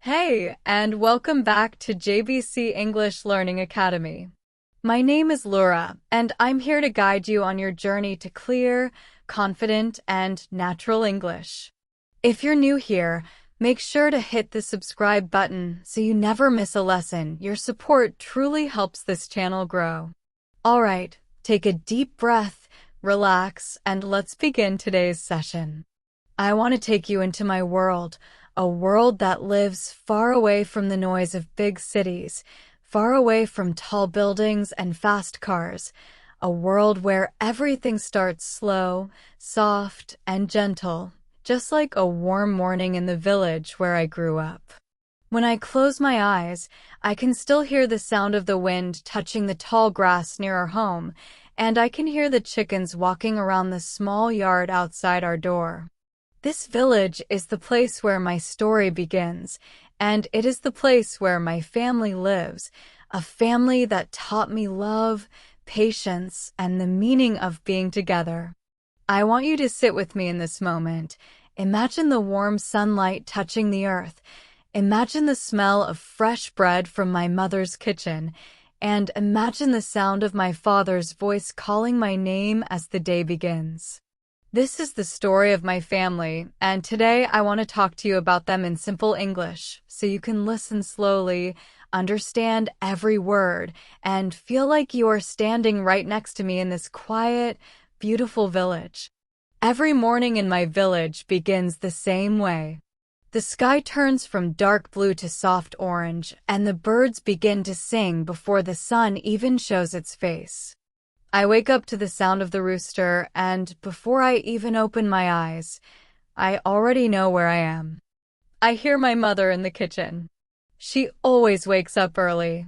Hey, and welcome back to JBC English Learning Academy. My name is Laura, and I'm here to guide you on your journey to clear, confident, and natural English. If you're new here, make sure to hit the subscribe button so you never miss a lesson. Your support truly helps this channel grow. All right, take a deep breath, relax, and let's begin today's session. I want to take you into my world, a world that lives far away from the noise of big cities, far away from tall buildings and fast cars, a world where everything starts slow, soft, and gentle, just like a warm morning in the village where I grew up. When I close my eyes, I can still hear the sound of the wind touching the tall grass near our home, and I can hear the chickens walking around the small yard outside our door. This village is the place where my story begins, and it is the place where my family lives, a family that taught me love, patience, and the meaning of being together. I want you to sit with me in this moment. Imagine the warm sunlight touching the earth. Imagine the smell of fresh bread from my mother's kitchen, and imagine the sound of my father's voice calling my name as the day begins. This is the story of my family, and today I want to talk to you about them in simple English, so you can listen slowly, understand every word, and feel like you are standing right next to me in this quiet, beautiful village. Every morning in my village begins the same way. The sky turns from dark blue to soft orange, and the birds begin to sing before the sun even shows its face. I wake up to the sound of the rooster, and before I even open my eyes, I already know where I am. I hear my mother in the kitchen. She always wakes up early.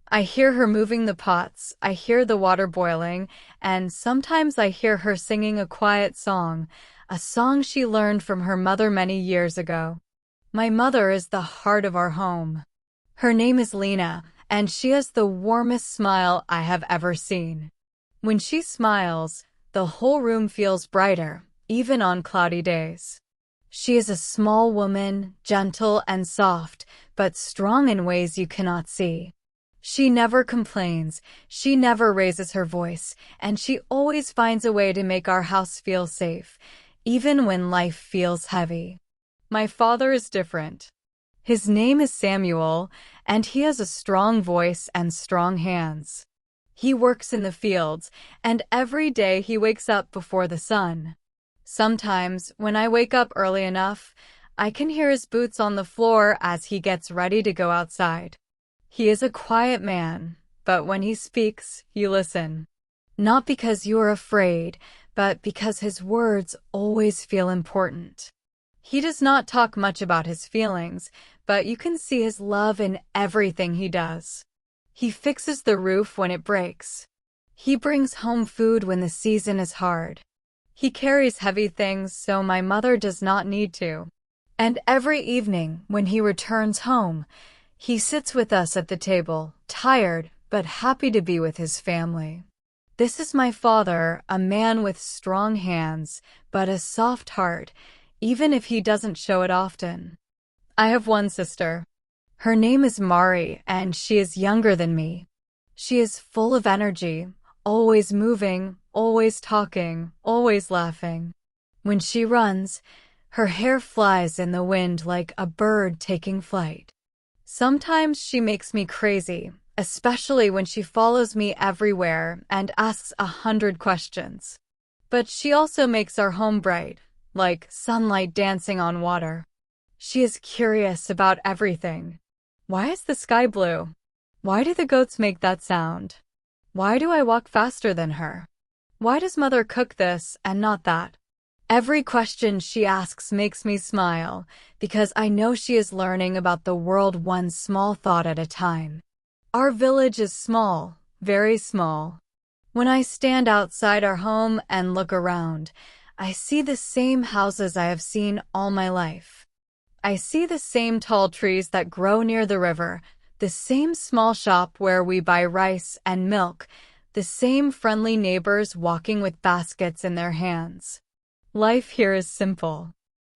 I hear her moving the pots, I hear the water boiling, and sometimes I hear her singing a quiet song, a song she learned from her mother many years ago. My mother is the heart of our home. Her name is Lena, and she has the warmest smile I have ever seen. When she smiles, the whole room feels brighter, even on cloudy days. She is a small woman, gentle and soft, but strong in ways you cannot see. She never complains, she never raises her voice, and she always finds a way to make our house feel safe, even when life feels heavy. My father is different. His name is Samuel, and he has a strong voice and strong hands. He works in the fields, and every day he wakes up before the sun. Sometimes, when I wake up early enough, I can hear his boots on the floor as he gets ready to go outside. He is a quiet man, but when he speaks, you listen. Not because you are afraid, but because his words always feel important. He does not talk much about his feelings, but you can see his love in everything he does. He fixes the roof when it breaks. He brings home food when the season is hard. He carries heavy things so my mother does not need to. And every evening, when he returns home, he sits with us at the table, tired but happy to be with his family. This is my father, a man with strong hands, but a soft heart, even if he doesn't show it often. I have one sister. Her name is Mari, and she is younger than me. She is full of energy, always moving, always talking, always laughing. When she runs, her hair flies in the wind like a bird taking flight. Sometimes she makes me crazy, especially when she follows me everywhere and asks 100 questions. But she also makes our home bright, like sunlight dancing on water. She is curious about everything. Why is the sky blue? Why do the goats make that sound? Why do I walk faster than her? Why does mother cook this and not that? Every question she asks makes me smile, because I know she is learning about the world one small thought at a time. Our village is small, very small. When I stand outside our home and look around, I see the same houses I have seen all my life. I see the same tall trees that grow near the river, the same small shop where we buy rice and milk, the same friendly neighbors walking with baskets in their hands. Life here is simple.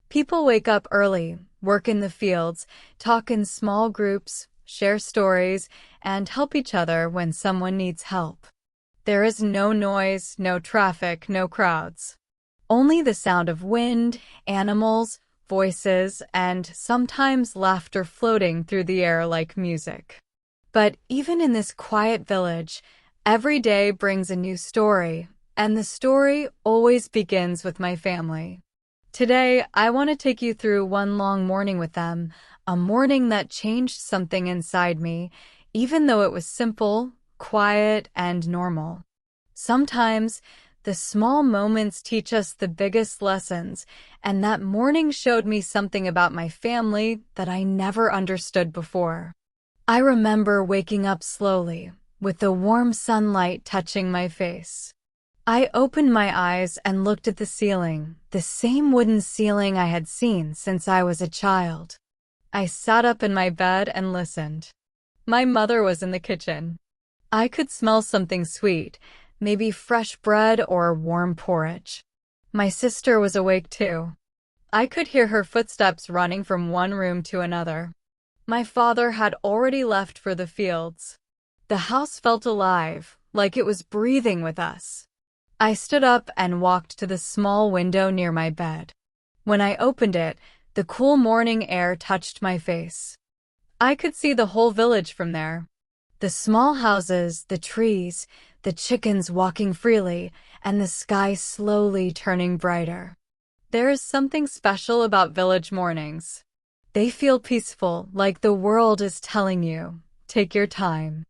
People wake up early, work in the fields, talk in small groups, share stories, and help each other when someone needs help. There is no noise, no traffic, no crowds. Only the sound of wind, animals, voices, and sometimes laughter floating through the air like music. But even in this quiet village, every day brings a new story, and the story always begins with my family. Today, I want to take you through one long morning with them, a morning that changed something inside me, even though it was simple, quiet, and normal. Sometimes, the small moments teach us the biggest lessons, and that morning showed me something about my family that I never understood before. I remember waking up slowly, with the warm sunlight touching my face. I opened my eyes and looked at the ceiling, the same wooden ceiling I had seen since I was a child. I sat up in my bed and listened. My mother was in the kitchen. I could smell something sweet, maybe fresh bread or warm porridge. My sister was awake too. I could hear her footsteps running from one room to another. My father had already left for the fields. The house felt alive, like it was breathing with us. I stood up and walked to the small window near my bed. When I opened it, the cool morning air touched my face. I could see the whole village from there. The small houses, the trees, the chickens walking freely, and the sky slowly turning brighter. There is something special about village mornings. They feel peaceful, like the world is telling you, take your time.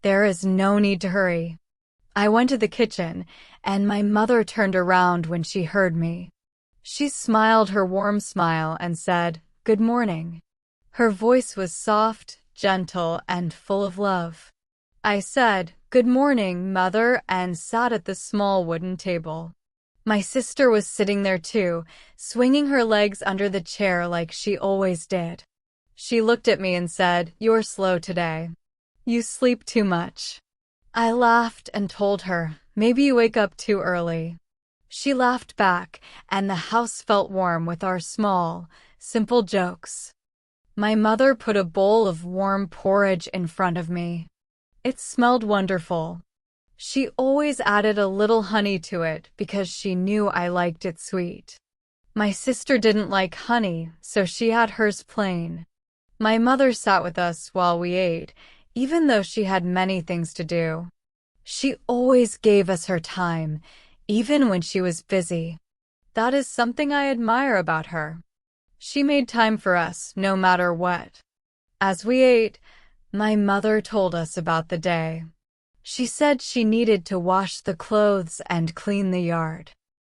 There is no need to hurry. I went to the kitchen, and my mother turned around when she heard me. She smiled her warm smile and said, "Good morning." Her voice was soft, gentle, and full of love. I said, "Good morning, Mother," and sat at the small wooden table. My sister was sitting there too, swinging her legs under the chair like she always did. She looked at me and said, "You're slow today. You sleep too much." I laughed and told her, "Maybe you wake up too early." She laughed back, and the house felt warm with our small, simple jokes. My mother put a bowl of warm porridge in front of me. It smelled wonderful. She always added a little honey to it because she knew I liked it sweet. My sister didn't like honey, so she had hers plain. My mother sat with us while we ate, even though she had many things to do. She always gave us her time, even when she was busy. That is something I admire about her. She made time for us, no matter what. As we ate, my mother told us about the day. She said she needed to wash the clothes and clean the yard.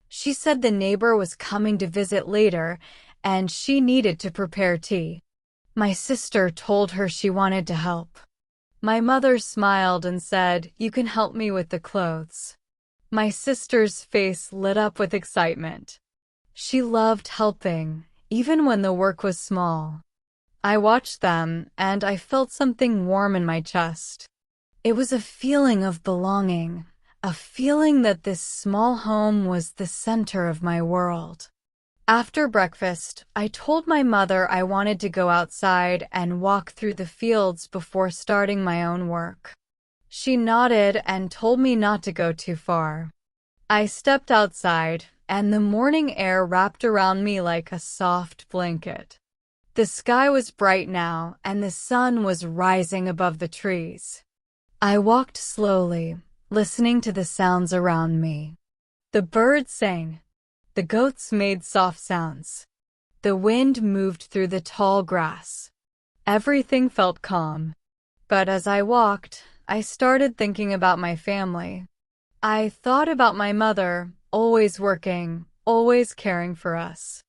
She said the neighbor was coming to visit later, and she needed to prepare tea. My sister told her she wanted to help. My mother smiled and said, "You can help me with the clothes." My sister's face lit up with excitement. She loved helping, even when the work was small. I watched them, and I felt something warm in my chest. It was a feeling of belonging, a feeling that this small home was the center of my world. After breakfast, I told my mother I wanted to go outside and walk through the fields before starting my own work. She nodded and told me not to go too far. I stepped outside, and the morning air wrapped around me like a soft blanket. The sky was bright now, and the sun was rising above the trees. I walked slowly, listening to the sounds around me. The birds sang. The goats made soft sounds. The wind moved through the tall grass. Everything felt calm. But as I walked, I started thinking about my family. I thought about my mother, always working, always caring for us.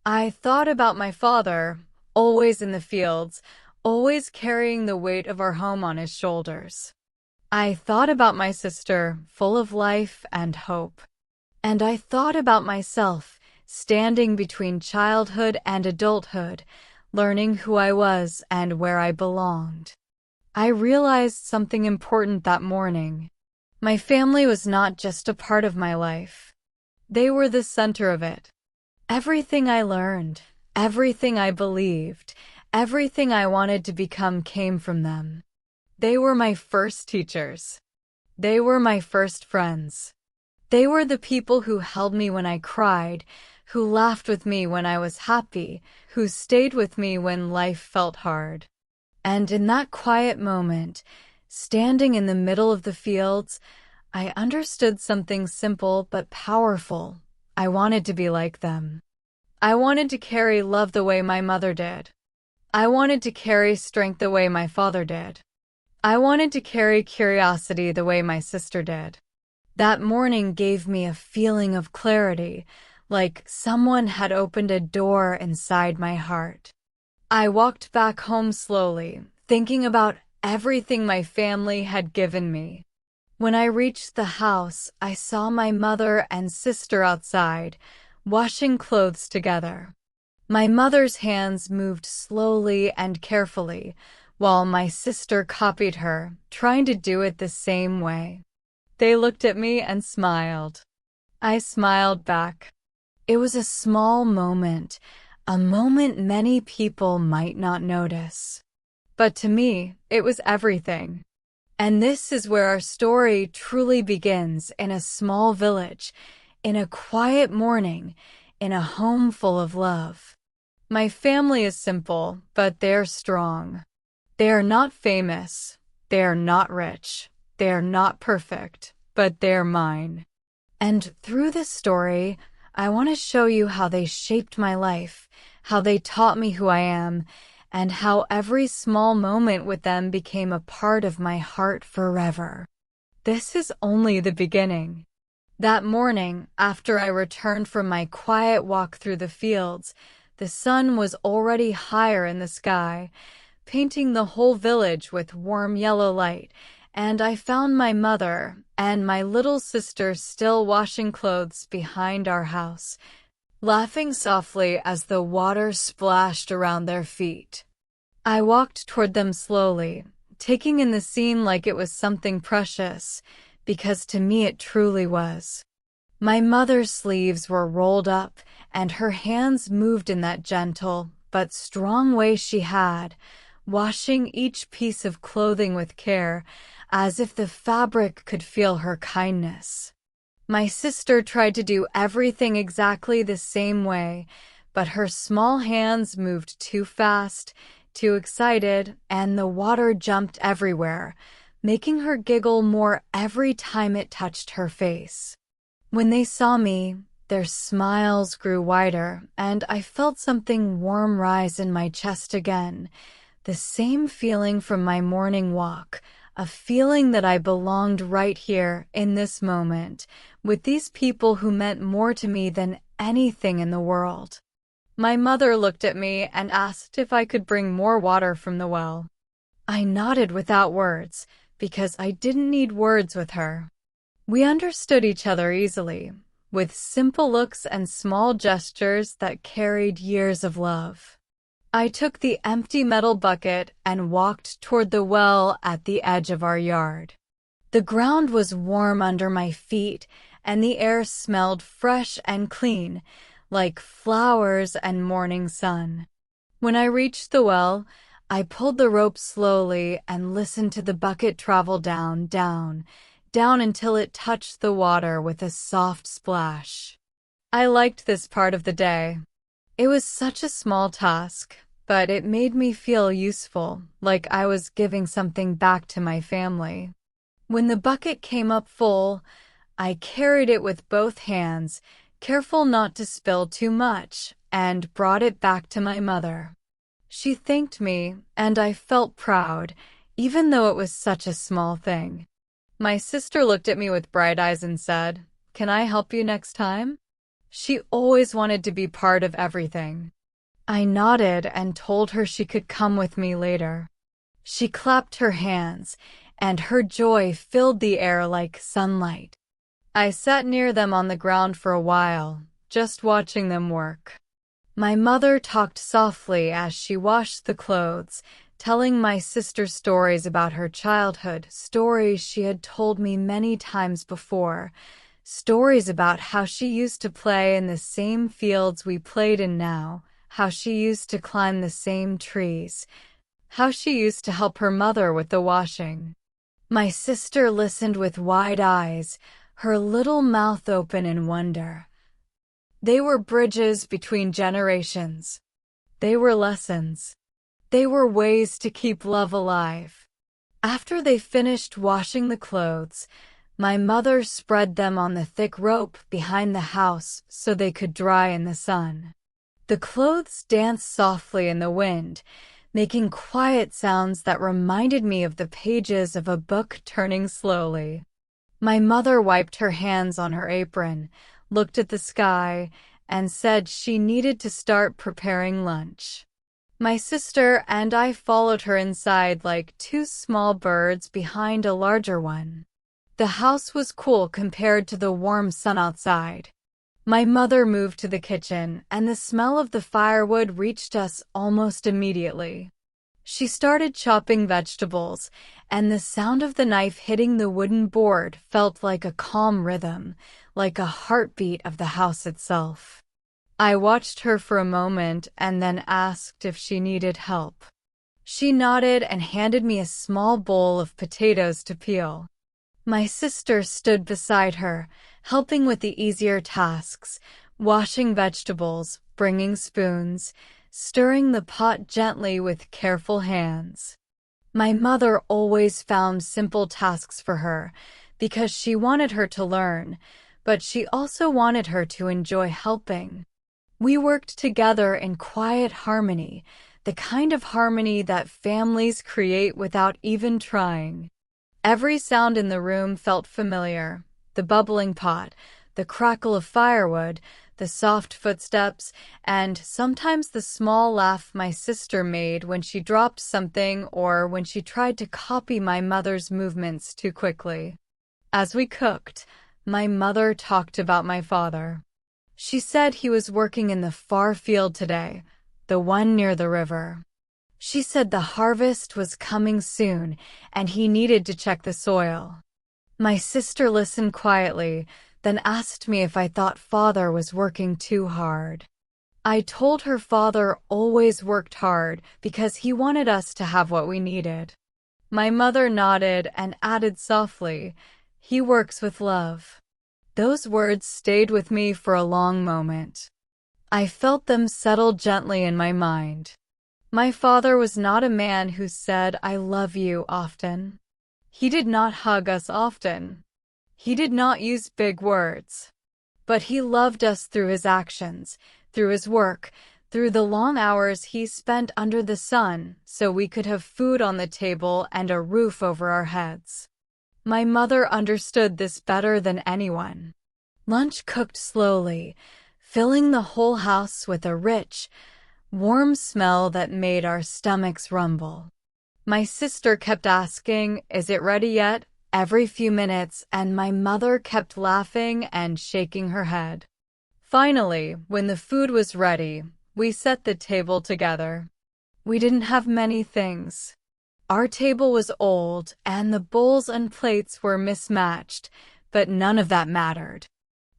I thought about my father, always in the fields, always carrying the weight of our home on his shoulders. I thought about my sister, full of life and hope. And I thought about myself, standing between childhood and adulthood, learning who I was and where I belonged. I realized something important that morning. My family was not just a part of my life. They were the center of it. Everything I learned, everything I believed, everything I wanted to become came from them. They were my first teachers. They were my first friends. They were the people who held me when I cried, who laughed with me when I was happy, who stayed with me when life felt hard. And in that quiet moment, standing in the middle of the fields, I understood something simple but powerful. I wanted to be like them. I wanted to carry love the way my mother did. I wanted to carry strength the way my father did. I wanted to carry curiosity the way my sister did. That morning gave me a feeling of clarity, like someone had opened a door inside my heart. I walked back home slowly, thinking about everything my family had given me. When I reached the house, I saw my mother and sister outside, washing clothes together. My mother's hands moved slowly and carefully, while my sister copied her, trying to do it the same way. They looked at me and smiled. I smiled back. It was a small moment, a moment many people might not notice. But to me, it was everything. And this is where our story truly begins, in a small village, in a quiet morning, in a home full of love. My family is simple, but they're strong. They are not famous. They are not rich. They are not perfect, but they're mine. And through this story, I want to show you how they shaped my life, how they taught me who I am, and how every small moment with them became a part of my heart forever. This is only the beginning. That morning, after I returned from my quiet walk through the fields, the sun was already higher in the sky, painting the whole village with warm yellow light, and I found my mother and my little sister still washing clothes behind our house, laughing softly as the water splashed around their feet. I walked toward them slowly, taking in the scene like it was something precious, because to me it truly was. My mother's sleeves were rolled up, and her hands moved in that gentle but strong way she had, washing each piece of clothing with care, as if the fabric could feel her kindness. My sister tried to do everything exactly the same way, but her small hands moved too fast, too excited, and the water jumped everywhere, making her giggle more every time it touched her face. When they saw me, their smiles grew wider, and I felt something warm rise in my chest again, the same feeling from my morning walk, a feeling that I belonged right here, in this moment, with these people who meant more to me than anything in the world. My mother looked at me and asked if I could bring more water from the well. I nodded without words, because I didn't need words with her. We understood each other easily, with simple looks and small gestures that carried years of love. I took the empty metal bucket and walked toward the well at the edge of our yard. The ground was warm under my feet, and the air smelled fresh and clean, like flowers and morning sun. When I reached the well, I pulled the rope slowly and listened to the bucket travel down, down, down until it touched the water with a soft splash. I liked this part of the day. It was such a small task, but it made me feel useful, like I was giving something back to my family. When the bucket came up full, I carried it with both hands, careful not to spill too much, and brought it back to my mother. She thanked me, and I felt proud, even though it was such a small thing. My sister looked at me with bright eyes and said, "Can I help you next time?" She always wanted to be part of everything. I nodded and told her she could come with me later. She clapped her hands, and her joy filled the air like sunlight. I sat near them on the ground for a while, just watching them work. My mother talked softly as she washed the clothes, telling my sister stories about her childhood, stories she had told me many times before, Stories about how she used to play in the same fields we played in now, how she used to climb the same trees, how she used to help her mother with the washing. My sister listened with wide eyes, her little mouth open in wonder. They were bridges between generations. They were lessons. They were ways to keep love alive. After they finished washing the clothes, my mother spread them on the thick rope behind the house so they could dry in the sun. The clothes danced softly in the wind, making quiet sounds that reminded me of the pages of a book turning slowly. My mother wiped her hands on her apron, looked at the sky, and said she needed to start preparing lunch. My sister and I followed her inside like two small birds behind a larger one. The house was cool compared to the warm sun outside. My mother moved to the kitchen, and the smell of the firewood reached us almost immediately. She started chopping vegetables, and the sound of the knife hitting the wooden board felt like a calm rhythm, like a heartbeat of the house itself. I watched her for a moment and then asked if she needed help. She nodded and handed me a small bowl of potatoes to peel. My sister stood beside her, helping with the easier tasks, washing vegetables, bringing spoons, stirring the pot gently with careful hands. My mother always found simple tasks for her because she wanted her to learn, but she also wanted her to enjoy helping. We worked together in quiet harmony, the kind of harmony that families create without even trying. Every sound in the room felt familiar: the bubbling pot, the crackle of firewood, the soft footsteps, and sometimes the small laugh my sister made when she dropped something or when she tried to copy my mother's movements too quickly. As we cooked, my mother talked about my father. She said he was working in the far field today, the one near the river. She said the harvest was coming soon and he needed to check the soil. My sister listened quietly, then asked me if I thought father was working too hard. I told her father always worked hard because he wanted us to have what we needed. My mother nodded and added softly, "He works with love." Those words stayed with me for a long moment. I felt them settle gently in my mind. My father was not a man who said, "I love you" often. He did not hug us often. He did not use big words. But he loved us through his actions, through his work, through the long hours he spent under the sun so we could have food on the table and a roof over our heads. My mother understood this better than anyone. Lunch cooked slowly, filling the whole house with a rich, warm smell that made our stomachs rumble. My sister kept asking, "Is it ready yet?" every few minutes, and my mother kept laughing and shaking her head. Finally, when the food was ready, we set the table together. We didn't have many things. Our table was old, and the bowls and plates were mismatched, but none of that mattered.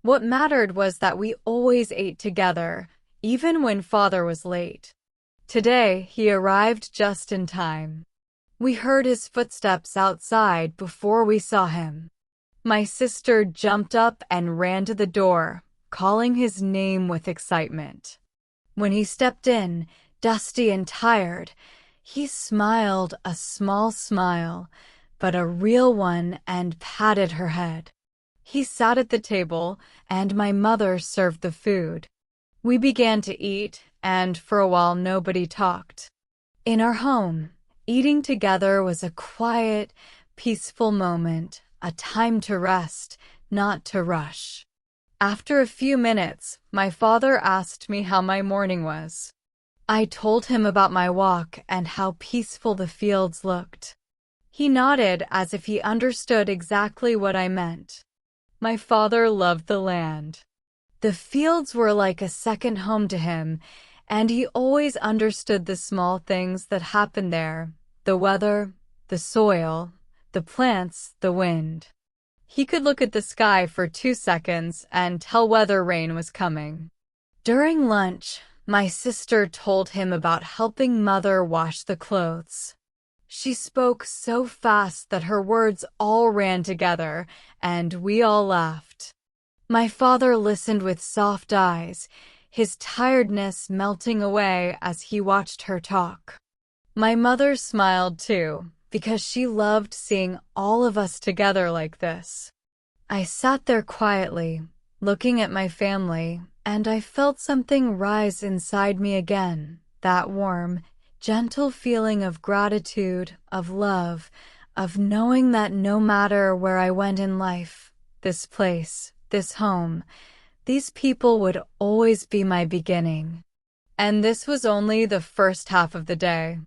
What mattered was that we always ate together, even when father was late. Today, he arrived just in time. We heard his footsteps outside before we saw him. My sister jumped up and ran to the door, calling his name with excitement. When he stepped in, dusty and tired, he smiled a small smile, but a real one, and patted her head. He sat at the table, and my mother served the food. We began to eat, and for a while nobody talked. In our home, eating together was a quiet, peaceful moment, a time to rest, not to rush. After a few minutes, my father asked me how my morning was. I told him about my walk and how peaceful the fields looked. He nodded as if he understood exactly what I meant. My father loved the land. The fields were like a second home to him, and he always understood the small things that happened there: the weather, the soil, the plants, the wind. He could look at the sky for 2 seconds and tell whether rain was coming. During lunch, my sister told him about helping Mother wash the clothes. She spoke so fast that her words all ran together, and we all laughed. My father listened with soft eyes, his tiredness melting away as he watched her talk. My mother smiled too, because she loved seeing all of us together like this. I sat there quietly, looking at my family, and I felt something rise inside me again, that warm, gentle feeling of gratitude, of love, of knowing that no matter where I went in life, this place, this home, these people would always be my beginning. And this was only the first half of the day.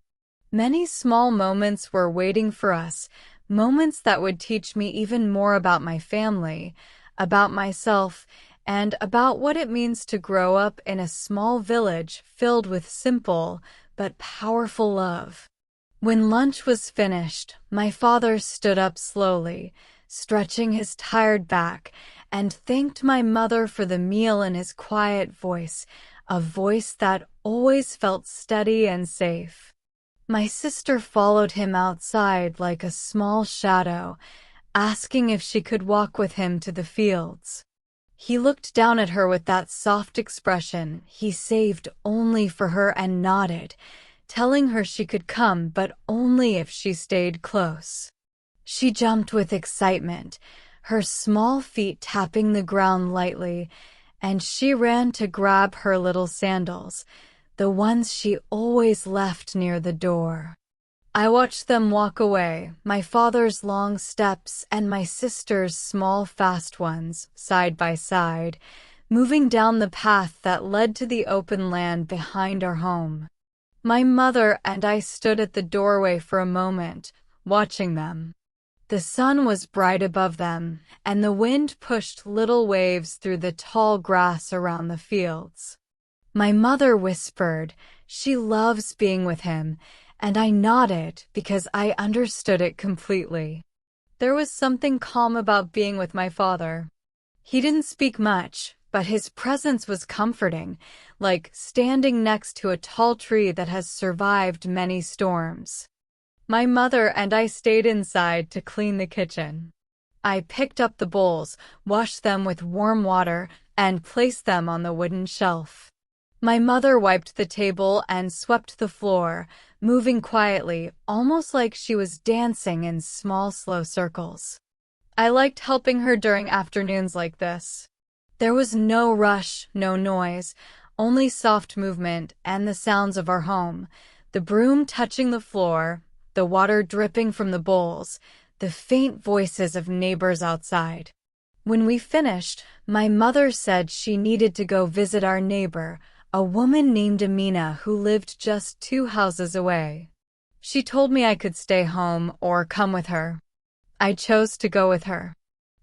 Many small moments were waiting for us, moments that would teach me even more about my family, about myself, and about what it means to grow up in a small village filled with simple but powerful love. When lunch was finished, my father stood up slowly, stretching his tired back, and thanked my mother for the meal in his quiet voice, a voice that always felt steady and safe. My sister followed him outside like a small shadow, asking if she could walk with him to the fields. He looked down at her with that soft expression he saved only for her and nodded, telling her she could come but only if she stayed close. She jumped with excitement, her small feet tapping the ground lightly, and she ran to grab her little sandals, the ones she always left near the door. I watched them walk away, my father's long steps and my sister's small fast ones, side by side, moving down the path that led to the open land behind our home. My mother and I stood at the doorway for a moment, watching them. The sun was bright above them, and the wind pushed little waves through the tall grass around the fields. My mother whispered, "She loves being with him," and I nodded because I understood it completely. There was something calm about being with my father. He didn't speak much, but his presence was comforting, like standing next to a tall tree that has survived many storms. My mother and I stayed inside to clean the kitchen. I picked up the bowls, washed them with warm water, and placed them on the wooden shelf. My mother wiped the table and swept the floor, moving quietly, almost like she was dancing in small, slow circles. I liked helping her during afternoons like this. There was no rush, no noise, only soft movement and the sounds of our home, the broom touching the floor, the water dripping from the bowls, the faint voices of neighbors outside. When we finished, my mother said she needed to go visit our neighbor, a woman named Amina who lived just 2 houses away. She told me I could stay home or come with her. I chose to go with her.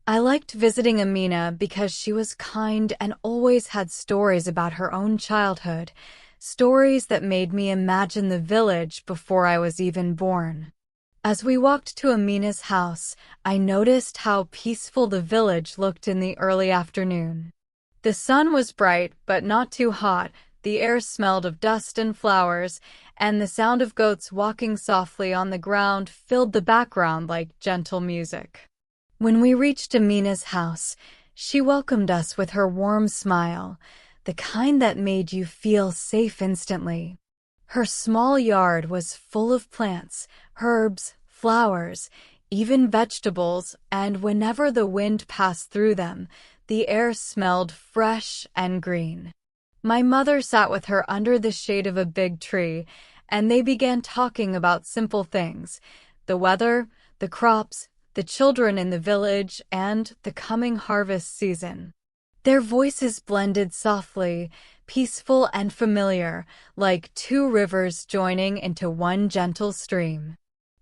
I liked visiting Amina because she was kind and always had stories about her own childhood, stories that made me imagine the village before I was even born. As we walked to Amina's house, I noticed how peaceful the village looked in the early afternoon. The sun was bright but not too hot, the air smelled of dust and flowers, and the sound of goats walking softly on the ground filled the background like gentle music. When we reached Amina's house, she welcomed us with her warm smile, the kind that made you feel safe instantly. Her small yard was full of plants, herbs, flowers, even vegetables, and whenever the wind passed through them, the air smelled fresh and green. My mother sat with her under the shade of a big tree, and they began talking about simple things: the weather, the crops, the children in the village, and the coming harvest season. Their voices blended softly, peaceful and familiar, like 2 rivers joining into one gentle stream.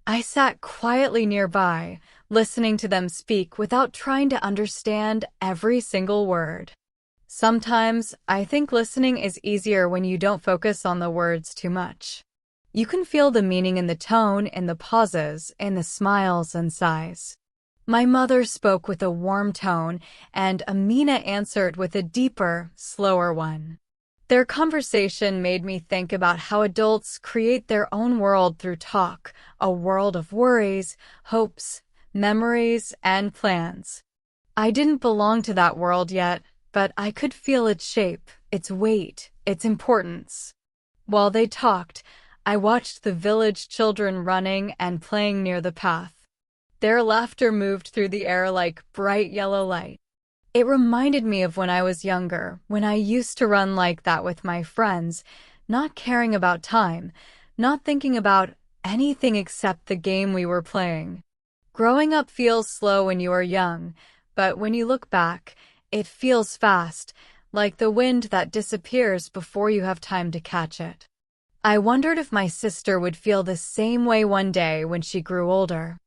I sat quietly nearby, listening to them speak without trying to understand every single word. Sometimes, I think listening is easier when you don't focus on the words too much. You can feel the meaning in the tone, in the pauses, in the smiles and sighs. My mother spoke with a warm tone, and Amina answered with a deeper, slower one. Their conversation made me think about how adults create their own world through talk, a world of worries, hopes, memories, and plans. I didn't belong to that world yet, but I could feel its shape, its weight, its importance. While they talked, I watched the village children running and playing near the path. Their laughter moved through the air like bright yellow light. It reminded me of when I was younger, when I used to run like that with my friends, not caring about time, not thinking about anything except the game we were playing. Growing up feels slow when you are young, but when you look back, it feels fast, like the wind that disappears before you have time to catch it. I wondered if my sister would feel the same way one day when she grew older.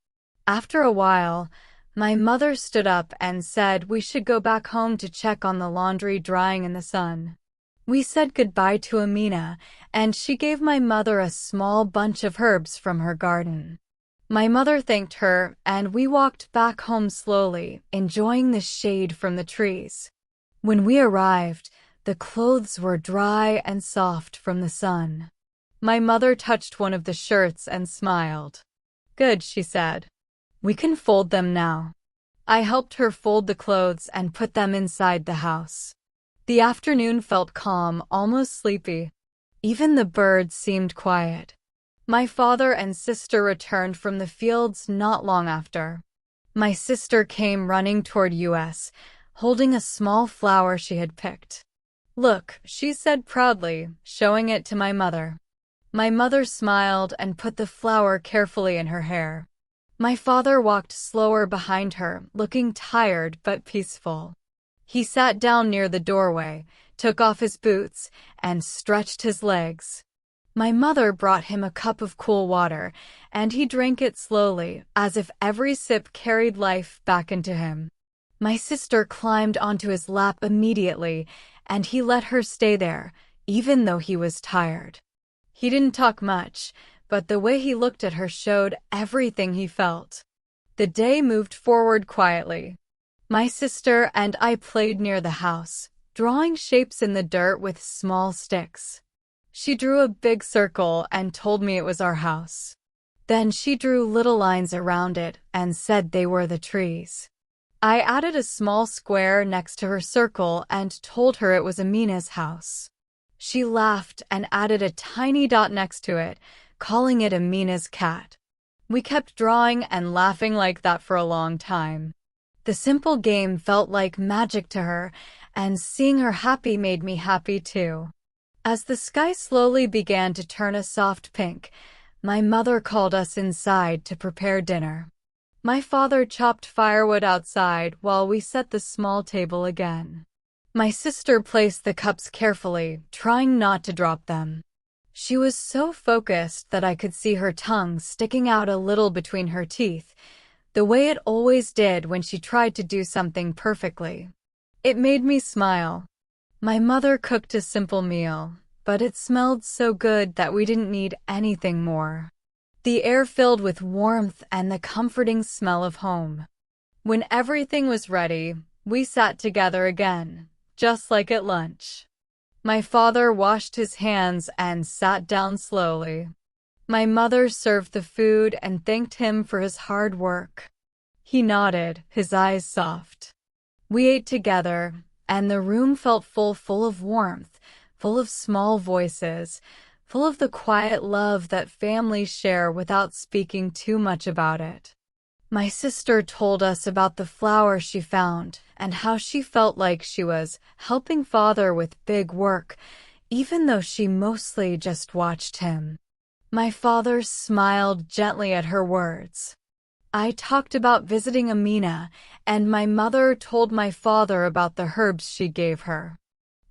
After a while, my mother stood up and said we should go back home to check on the laundry drying in the sun. We said goodbye to Amina, and she gave my mother a small bunch of herbs from her garden. My mother thanked her, and we walked back home slowly, enjoying the shade from the trees. When we arrived, the clothes were dry and soft from the sun. My mother touched one of the shirts and smiled. "Good," she said. "We can fold them now." I helped her fold the clothes and put them inside the house. The afternoon felt calm, almost sleepy. Even the birds seemed quiet. My father and sister returned from the fields not long after. My sister came running toward us, holding a small flower she had picked. "Look," she said proudly, showing it to my mother. My mother smiled and put the flower carefully in her hair. My father walked slower behind her, looking tired but peaceful. He sat down near the doorway, took off his boots, and stretched his legs. My mother brought him a cup of cool water, and he drank it slowly, as if every sip carried life back into him. My sister climbed onto his lap immediately, and he let her stay there, even though he was tired. He didn't talk much, but the way he looked at her showed everything he felt. The day moved forward quietly. My sister and I played near the house, drawing shapes in the dirt with small sticks. She drew a big circle and told me it was our house. Then she drew little lines around it and said they were the trees. I added a small square next to her circle and told her it was Amina's house. She laughed and added a tiny dot next to it, calling it Amina's cat. We kept drawing and laughing like that for a long time. The simple game felt like magic to her, and seeing her happy made me happy too. As the sky slowly began to turn a soft pink, my mother called us inside to prepare dinner. My father chopped firewood outside while we set the small table again. My sister placed the cups carefully, trying not to drop them. She was so focused that I could see her tongue sticking out a little between her teeth, the way it always did when she tried to do something perfectly. It made me smile. My mother cooked a simple meal, but it smelled so good that we didn't need anything more. The air filled with warmth and the comforting smell of home. When everything was ready, we sat together again, just like at lunch. My father washed his hands and sat down slowly. My mother served the food and thanked him for his hard work. He nodded, his eyes soft. We ate together, and the room felt full of warmth, full of small voices, full of the quiet love that families share without speaking too much about it. My sister told us about the flower she found and how she felt like she was helping father with big work, even though she mostly just watched him. My father smiled gently at her words. I talked about visiting Amina, and my mother told my father about the herbs she gave her.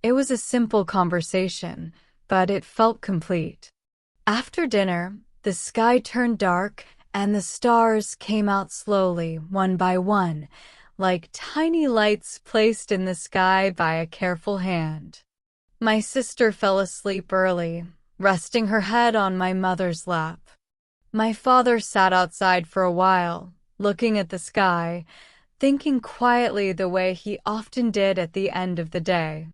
It was a simple conversation, but it felt complete. After dinner, the sky turned dark, and the stars came out slowly, one by one, like tiny lights placed in the sky by a careful hand. My sister fell asleep early, resting her head on my mother's lap. My father sat outside for a while, looking at the sky, thinking quietly the way he often did at the end of the day.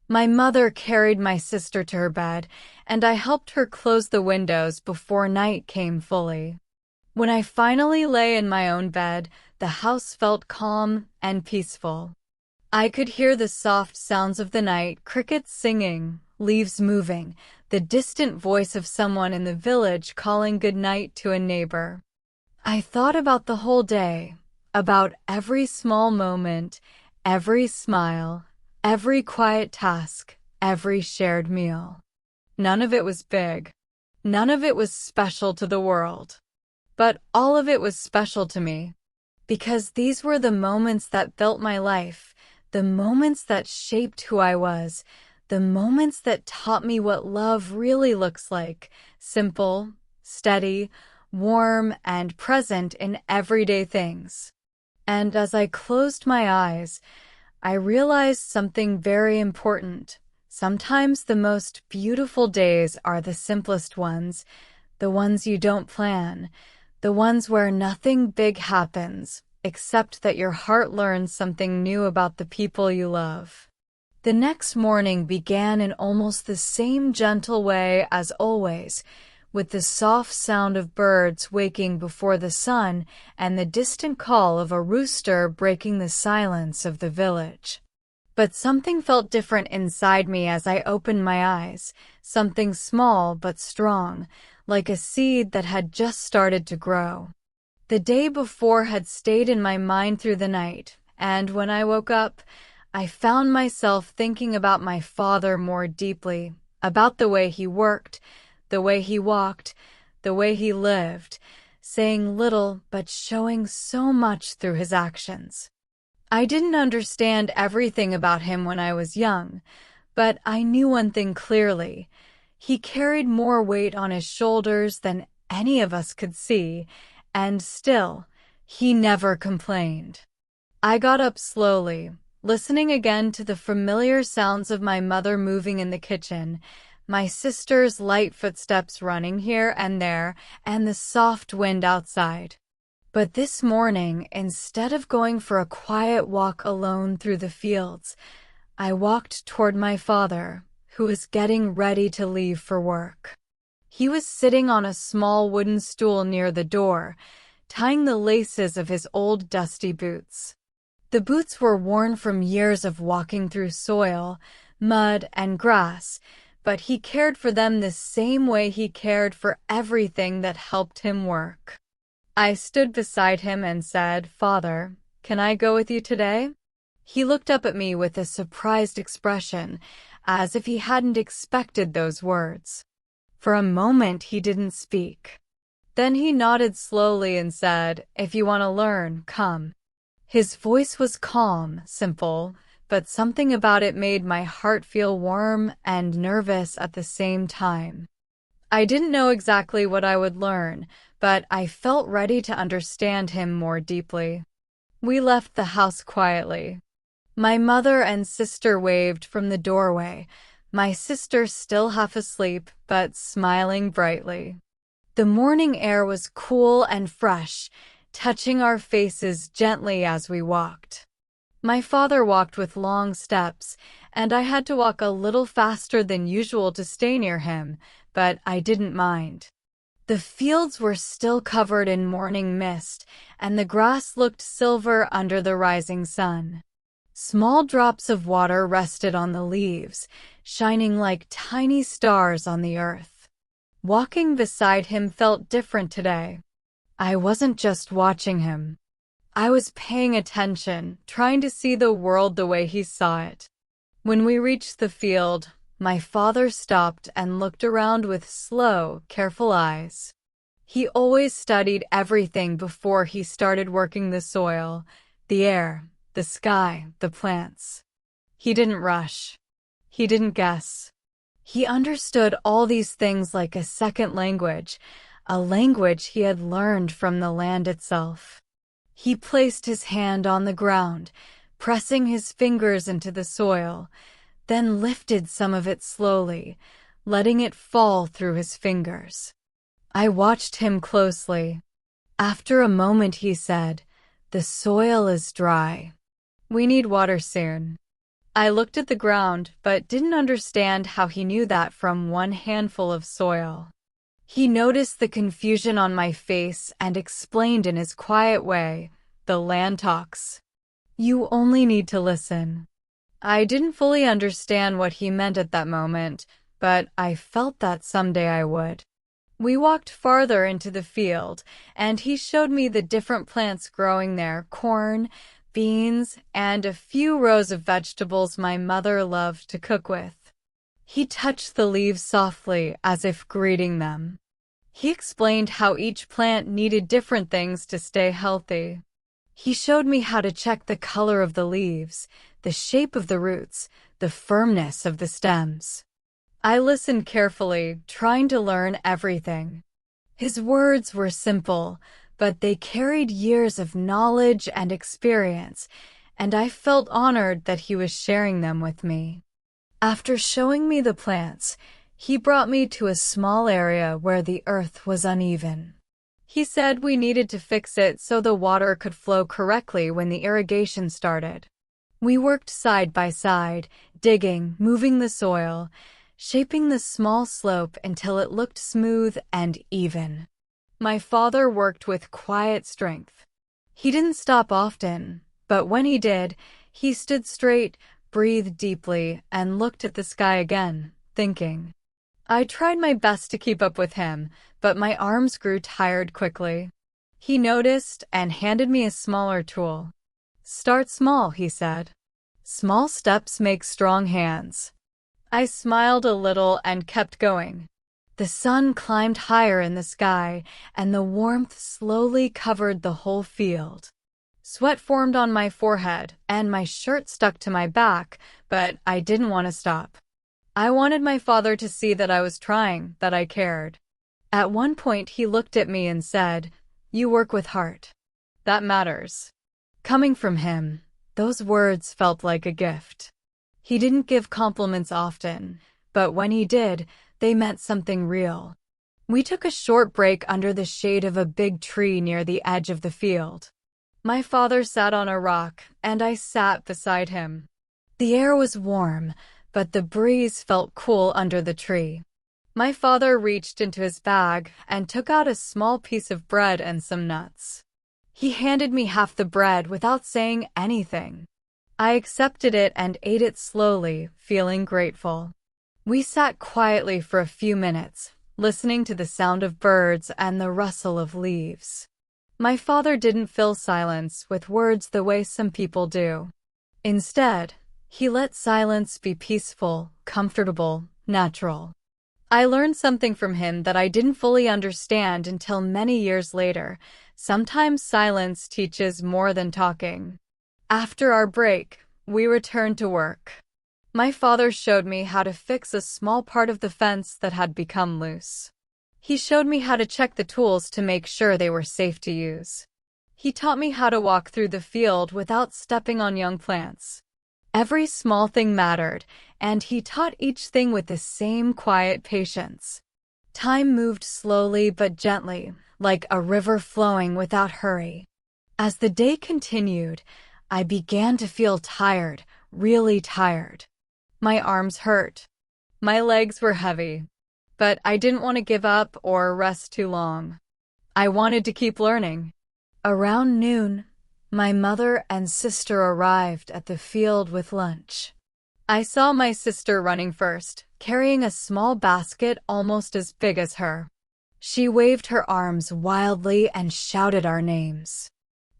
My mother carried my sister to her bed, and I helped her close the windows before night came fully. When I finally lay in my own bed, the house felt calm and peaceful. I could hear the soft sounds of the night, crickets singing, leaves moving, the distant voice of someone in the village calling good night to a neighbor. I thought about the whole day, about every small moment, every smile, every quiet task, every shared meal. None of it was big. None of it was special to the world. But all of it was special to me. Because these were the moments that built my life, the moments that shaped who I was, the moments that taught me what love really looks like, simple, steady, warm, and present in everyday things. And as I closed my eyes, I realized something very important. Sometimes the most beautiful days are the simplest ones, the ones you don't plan, the ones where nothing big happens, except that your heart learns something new about the people you love. The next morning began in almost the same gentle way as always, with the soft sound of birds waking before the sun and the distant call of a rooster breaking the silence of the village. But something felt different inside me as I opened my eyes, something small but strong, like a seed that had just started to grow. The day before had stayed in my mind through the night, and when I woke up, I found myself thinking about my father more deeply, about the way he worked, the way he walked, the way he lived, saying little but showing so much through his actions. I didn't understand everything about him when I was young, but I knew one thing clearly. He carried more weight on his shoulders than any of us could see, and still, he never complained. I got up slowly, listening again to the familiar sounds of my mother moving in the kitchen, my sister's light footsteps running here and there, and the soft wind outside. But this morning, instead of going for a quiet walk alone through the fields, I walked toward my father, who was getting ready to leave for work. He was sitting on a small wooden stool near the door, tying the laces of his old dusty boots. The boots were worn from years of walking through soil, mud, and grass, but he cared for them the same way he cared for everything that helped him work. I stood beside him and said, "Father, can I go with you today?" He looked up at me with a surprised expression, as if he hadn't expected those words. For a moment he didn't speak. Then he nodded slowly and said, "If you want to learn, come." His voice was calm, simple, but something about it made my heart feel warm and nervous at the same time. I didn't know exactly what I would learn, but I felt ready to understand him more deeply. We left the house quietly. My mother and sister waved from the doorway, my sister still half asleep but smiling brightly. The morning air was cool and fresh, touching our faces gently as we walked. My father walked with long steps, and I had to walk a little faster than usual to stay near him, but I didn't mind. The fields were still covered in morning mist, and the grass looked silver under the rising sun. Small drops of water rested on the leaves, shining like tiny stars on the earth. Walking beside him felt different today. I wasn't just watching him. I was paying attention, trying to see the world the way he saw it. When we reached the field, my father stopped and looked around with slow, careful eyes. He always studied everything before he started working the soil, the air, the sky, the plants. He didn't rush. He didn't guess. He understood all these things like a second language, a language he had learned from the land itself. He placed his hand on the ground, pressing his fingers into the soil, then lifted some of it slowly, letting it fall through his fingers. I watched him closely. After a moment, he said, "The soil is dry. We need water soon." I looked at the ground, but didn't understand how he knew that from one handful of soil. He noticed the confusion on my face and explained in his quiet way, "The land talks. You only need to listen." I didn't fully understand what he meant at that moment, but I felt that someday I would. We walked farther into the field, and he showed me the different plants growing there: corn, beans, and a few rows of vegetables my mother loved to cook with. He touched the leaves softly, as if greeting them. He explained how each plant needed different things to stay healthy. He showed me how to check the color of the leaves, the shape of the roots, the firmness of the stems. I listened carefully, trying to learn everything. His words were simple, but they carried years of knowledge and experience, and I felt honored that he was sharing them with me. After showing me the plants, he brought me to a small area where the earth was uneven. He said we needed to fix it so the water could flow correctly when the irrigation started. We worked side by side, digging, moving the soil, shaping the small slope until it looked smooth and even. My father worked with quiet strength. He didn't stop often, but when he did, he stood straight, breathed deeply, and looked at the sky again, thinking. I tried my best to keep up with him, but my arms grew tired quickly. He noticed and handed me a smaller tool. "Start small," he said. "Small steps make strong hands." I smiled a little and kept going. The sun climbed higher in the sky, and the warmth slowly covered the whole field. Sweat formed on my forehead, and my shirt stuck to my back, but I didn't want to stop. I wanted my father to see that I was trying, that I cared. At one point, he looked at me and said, "You work with heart. That matters." Coming from him, those words felt like a gift. He didn't give compliments often, but when he did, they meant something real. We took a short break under the shade of a big tree near the edge of the field. My father sat on a rock, and I sat beside him. The air was warm, but the breeze felt cool under the tree. My father reached into his bag and took out a small piece of bread and some nuts. He handed me half the bread without saying anything. I accepted it and ate it slowly, feeling grateful. We sat quietly for a few minutes, listening to the sound of birds and the rustle of leaves. My father didn't fill silence with words the way some people do. Instead, he let silence be peaceful, comfortable, natural. I learned something from him that I didn't fully understand until many years later. Sometimes silence teaches more than talking. After our break, we returned to work. My father showed me how to fix a small part of the fence that had become loose. He showed me how to check the tools to make sure they were safe to use. He taught me how to walk through the field without stepping on young plants. Every small thing mattered, and he taught each thing with the same quiet patience. Time moved slowly but gently, like a river flowing without hurry. As the day continued, I began to feel tired, really tired. My arms hurt. My legs were heavy. But I didn't want to give up or rest too long. I wanted to keep learning. Around noon, my mother and sister arrived at the field with lunch. I saw my sister running first, carrying a small basket almost as big as her. She waved her arms wildly and shouted our names.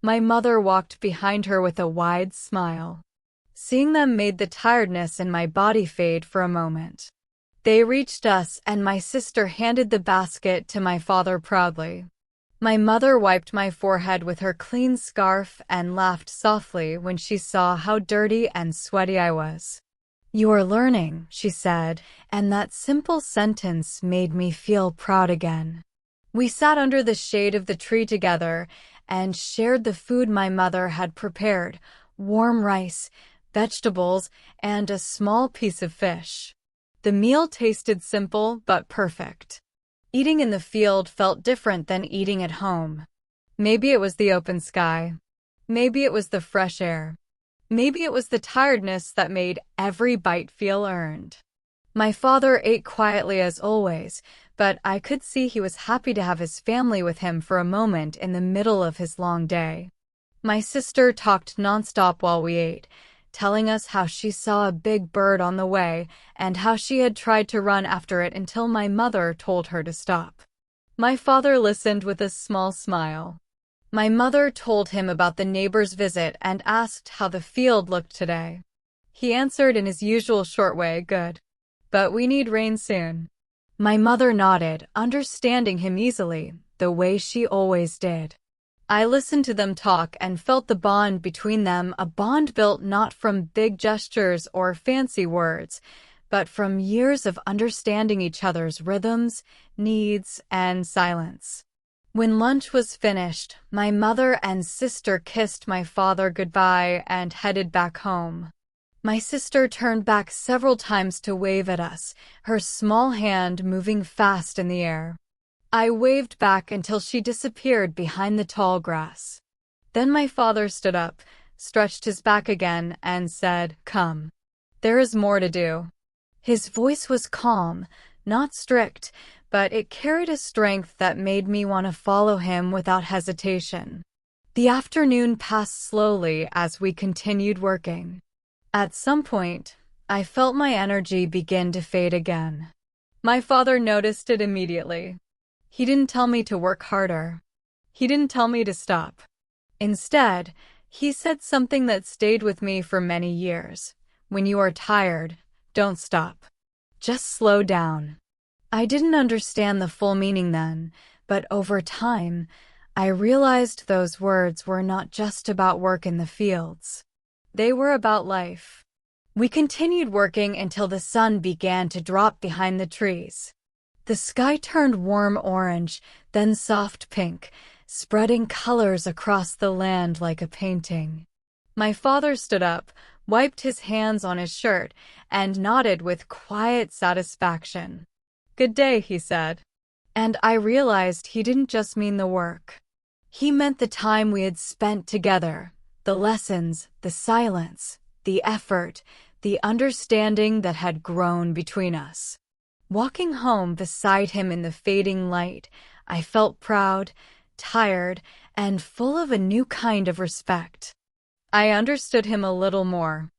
My mother walked behind her with a wide smile. Seeing them made the tiredness in my body fade for a moment. They reached us, and my sister handed the basket to my father proudly. My mother wiped my forehead with her clean scarf and laughed softly when she saw how dirty and sweaty I was. "You are learning," she said, and that simple sentence made me feel proud again. We sat under the shade of the tree together and shared the food my mother had prepared: warm rice, vegetables, and a small piece of fish. The meal tasted simple but perfect. Eating in the field felt different than eating at home. Maybe it was the open sky. Maybe it was the fresh air. Maybe it was the tiredness that made every bite feel earned. My father ate quietly as always, but I could see he was happy to have his family with him for a moment in the middle of his long day. My sister talked nonstop while we ate, telling us how she saw a big bird on the way and how she had tried to run after it until my mother told her to stop. My father listened with a small smile. My mother told him about the neighbor's visit and asked how the field looked today. He answered in his usual short way, "Good. But we need rain soon." My mother nodded, understanding him easily, the way she always did. I listened to them talk and felt the bond between them, a bond built not from big gestures or fancy words, but from years of understanding each other's rhythms, needs, and silence. When lunch was finished, my mother and sister kissed my father goodbye and headed back home. My sister turned back several times to wave at us, her small hand moving fast in the air. I waved back until she disappeared behind the tall grass. Then my father stood up, stretched his back again, and said, "Come. There is more to do." His voice was calm, not strict, but it carried a strength that made me want to follow him without hesitation. The afternoon passed slowly as we continued working. At some point, I felt my energy begin to fade again. My father noticed it immediately. He didn't tell me to work harder. He didn't tell me to stop. Instead, he said something that stayed with me for many years. When you are tired, don't stop. Just slow down. I didn't understand the full meaning then, but over time, I realized those words were not just about work in the fields. They were about life. We continued working until the sun began to drop behind the trees. The sky turned warm orange, then soft pink, spreading colors across the land like a painting. My father stood up, wiped his hands on his shirt, and nodded with quiet satisfaction. "Good day," he said. And I realized he didn't just mean the work. He meant the time we had spent together, the lessons, the silence, the effort, the understanding that had grown between us. Walking home beside him in the fading light, I felt proud, tired, and full of a new kind of respect. I understood him a little more.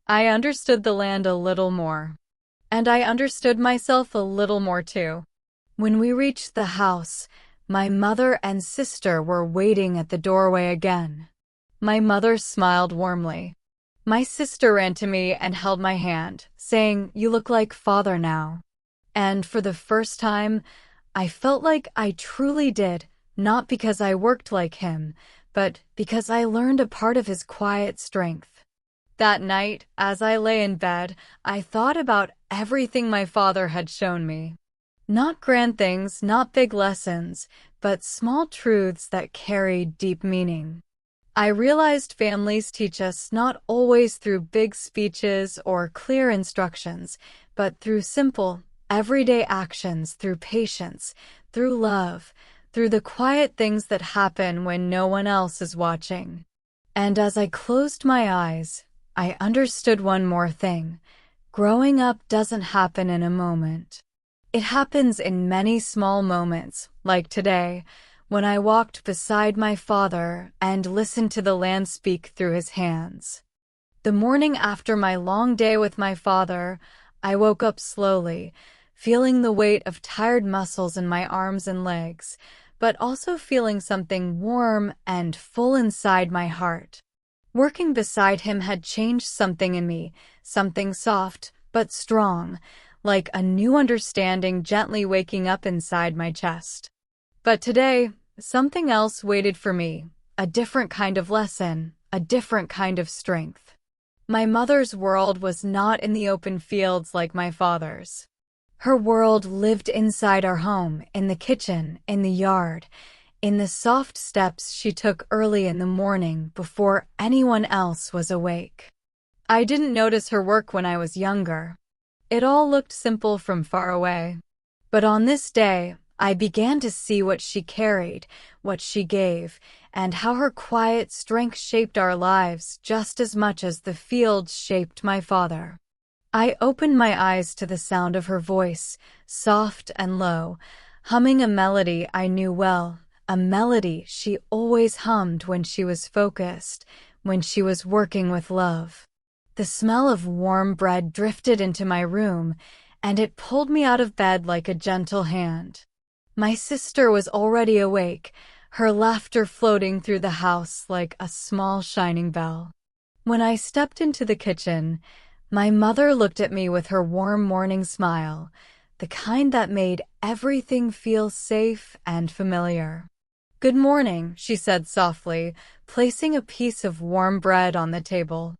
I understood the land a little more. And I understood myself a little more too. When we reached the house, my mother and sister were waiting at the doorway again. My mother smiled warmly. My sister ran to me and held my hand, saying, "You look like father now." And for the first time, I felt like I truly did, not because I worked like him, but because I learned a part of his quiet strength. That night, as I lay in bed, I thought about everything my father had shown me. Not grand things, not big lessons, but small truths that carried deep meaning. I realized families teach us not always through big speeches or clear instructions, but through simple, everyday actions, through patience, through love, through the quiet things that happen when no one else is watching. And as I closed my eyes, I understood one more thing. Growing up doesn't happen in a moment. It happens in many small moments, like today, when I walked beside my father and listened to the land speak through his hands. The morning after my long day with my father, I woke up slowly, feeling the weight of tired muscles in my arms and legs, but also feeling something warm and full inside my heart. Working beside him had changed something in me, something soft but strong, like a new understanding gently waking up inside my chest. But today, something else waited for me, a different kind of lesson, a different kind of strength. My mother's world was not in the open fields like my father's. Her world lived inside our home, in the kitchen, in the yard, in the soft steps she took early in the morning before anyone else was awake. I didn't notice her work when I was younger. It all looked simple from far away. But on this day, I began to see what she carried, what she gave, and how her quiet strength shaped our lives just as much as the fields shaped my father. I opened my eyes to the sound of her voice, soft and low, humming a melody I knew well, a melody she always hummed when she was focused, when she was working with love. The smell of warm bread drifted into my room, and it pulled me out of bed like a gentle hand. My sister was already awake, her laughter floating through the house like a small shining bell. When I stepped into the kitchen, my mother looked at me with her warm morning smile, the kind that made everything feel safe and familiar. "Good morning," she said softly, placing a piece of warm bread on the table.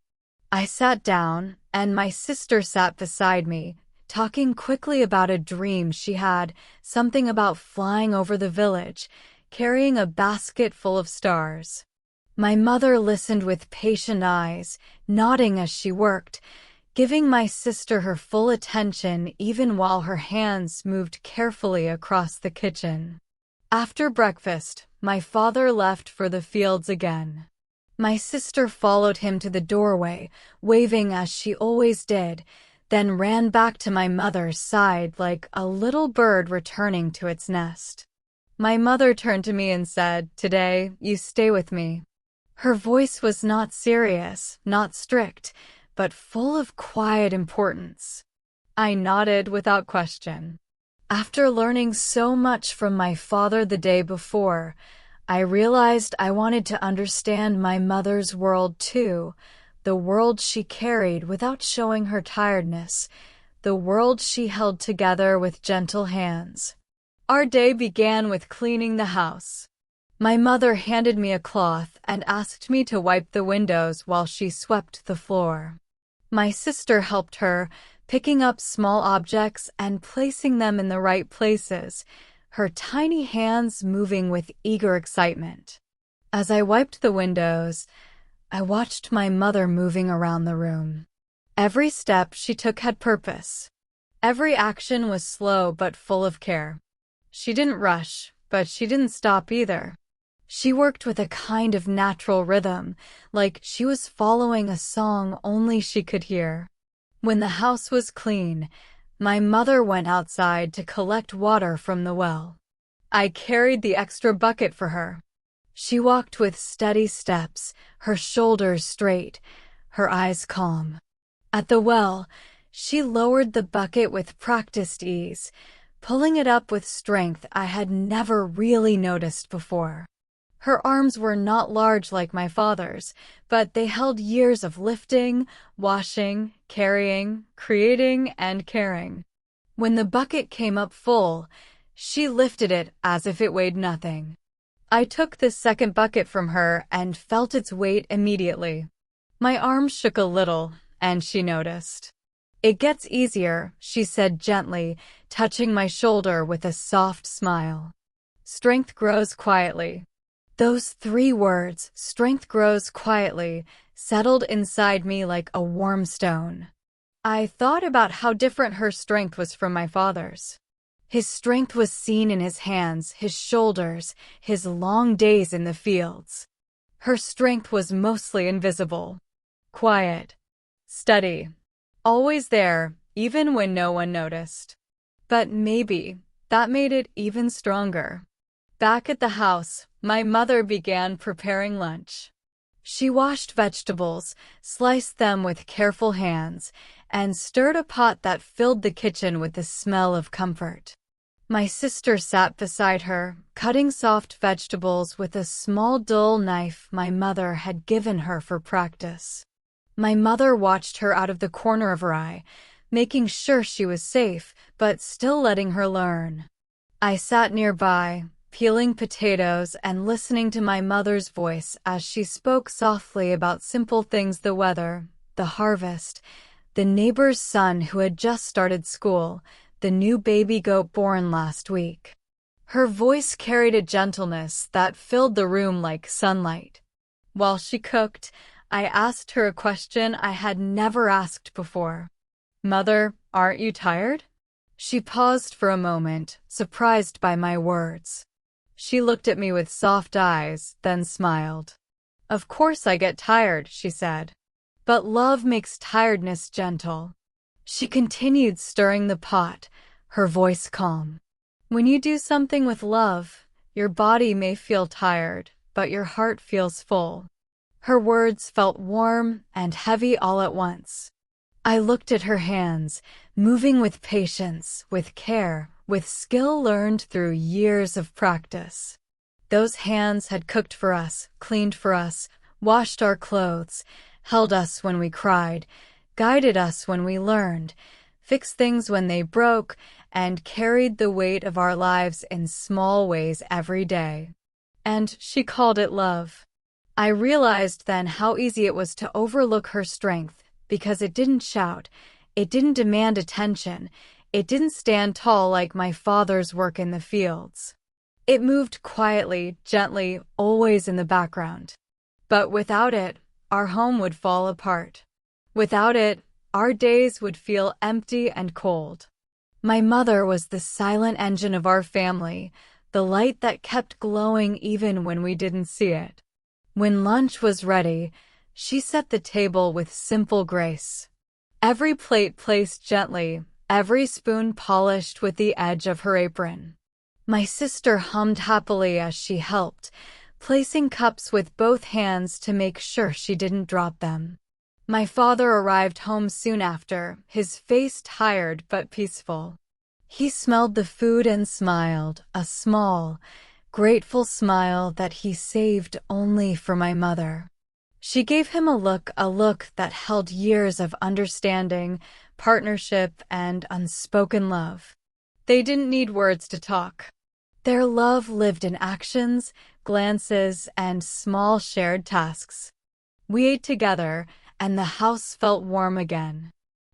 I sat down, and my sister sat beside me, talking quickly about a dream she had, something about flying over the village, carrying a basket full of stars. My mother listened with patient eyes, nodding as she worked, giving my sister her full attention even while her hands moved carefully across the kitchen. After breakfast, my father left for the fields again. My sister followed him to the doorway, waving as she always did, then ran back to my mother's side like a little bird returning to its nest. My mother turned to me and said, "Today, you stay with me." Her voice was not serious, not strict, but full of quiet importance. I nodded without question. After learning so much from my father the day before, I realized I wanted to understand my mother's world too, the world she carried without showing her tiredness, the world she held together with gentle hands. Our day began with cleaning the house. My mother handed me a cloth and asked me to wipe the windows while she swept the floor. My sister helped her, picking up small objects and placing them in the right places, her tiny hands moving with eager excitement. As I wiped the windows, I watched my mother moving around the room. Every step she took had purpose. Every action was slow but full of care. She didn't rush, but she didn't stop either. She worked with a kind of natural rhythm, like she was following a song only she could hear. When the house was clean, my mother went outside to collect water from the well. I carried the extra bucket for her. She walked with steady steps, her shoulders straight, her eyes calm. At the well, she lowered the bucket with practiced ease, pulling it up with strength I had never really noticed before. Her arms were not large like my father's, but they held years of lifting, washing, carrying, creating, and caring. When the bucket came up full, she lifted it as if it weighed nothing. I took the second bucket from her and felt its weight immediately. My arms shook a little, and she noticed. "It gets easier," she said gently, touching my shoulder with a soft smile. "Strength grows quietly." Those 3 words, "strength grows quietly," settled inside me like a warm stone. I thought about how different her strength was from my father's. His strength was seen in his hands, his shoulders, his long days in the fields. Her strength was mostly invisible. Quiet. Steady. Always there, even when no one noticed. But maybe that made it even stronger. Back at the house, my mother began preparing lunch. She washed vegetables, sliced them with careful hands, and stirred a pot that filled the kitchen with the smell of comfort. My sister sat beside her, cutting soft vegetables with a small dull knife my mother had given her for practice. My mother watched her out of the corner of her eye, making sure she was safe, but still letting her learn. I sat nearby, peeling potatoes and listening to my mother's voice as she spoke softly about simple things: the weather, the harvest, the neighbor's son who had just started school, the new baby goat born last week. Her voice carried a gentleness that filled the room like sunlight. While she cooked, I asked her a question I had never asked before. "Mother, aren't you tired?" She paused for a moment, surprised by my words. She looked at me with soft eyes, then smiled. "Of course I get tired," she said. "But love makes tiredness gentle." She continued stirring the pot, her voice calm. "When you do something with love, your body may feel tired, but your heart feels full." Her words felt warm and heavy all at once. I looked at her hands, moving with patience, with care, with skill learned through years of practice. Those hands had cooked for us, cleaned for us, washed our clothes, held us when we cried, guided us when we learned, fixed things when they broke, and carried the weight of our lives in small ways every day. And she called it love. I realized then how easy it was to overlook her strength, because it didn't shout, it didn't demand attention, it didn't stand tall like my father's work in the fields. It moved quietly, gently, always in the background. But without it, our home would fall apart. Without it, our days would feel empty and cold. My mother was the silent engine of our family, the light that kept glowing even when we didn't see it. When lunch was ready, she set the table with simple grace. Every plate placed gently, every spoon polished with the edge of her apron. My sister hummed happily as she helped, placing cups with both hands to make sure she didn't drop them. My father arrived home soon after, his face tired but peaceful. He smelled the food and smiled, a small, grateful smile that he saved only for my mother. She gave him a look that held years of understanding, partnership, and unspoken love. They didn't need words to talk. Their love lived in actions, glances, and small shared tasks. We ate together, and the house felt warm again.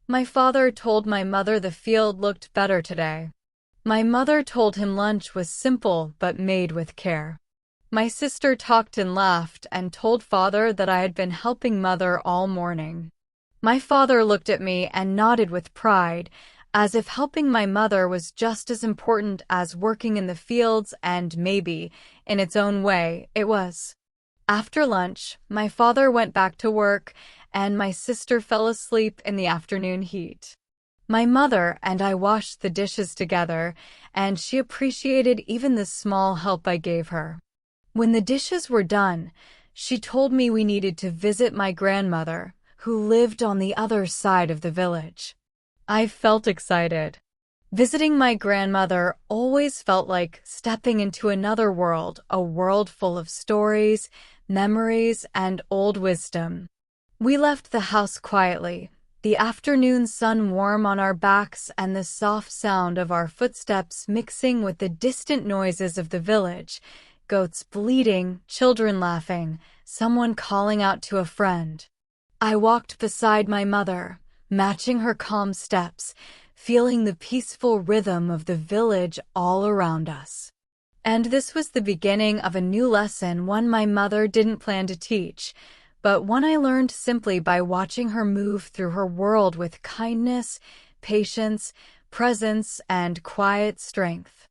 My father told my mother the field looked better today. My mother told him lunch was simple but made with care. My sister talked and laughed and told father that I had been helping mother all morning. My father looked at me and nodded with pride, as if helping my mother was just as important as working in the fields, and maybe, in its own way, it was. After lunch, my father went back to work, and my sister fell asleep in the afternoon heat. My mother and I washed the dishes together, and she appreciated even the small help I gave her. When the dishes were done, she told me we needed to visit my grandmother, who lived on the other side of the village. I felt excited. Visiting my grandmother always felt like stepping into another world, a world full of stories, memories, and old wisdom. We left the house quietly, the afternoon sun warm on our backs and the soft sound of our footsteps mixing with the distant noises of the village. Goats bleating, children laughing, someone calling out to a friend. I walked beside my mother, matching her calm steps, feeling the peaceful rhythm of the village all around us. And this was the beginning of a new lesson, one my mother didn't plan to teach, but one I learned simply by watching her move through her world with kindness, patience, presence, and quiet strength.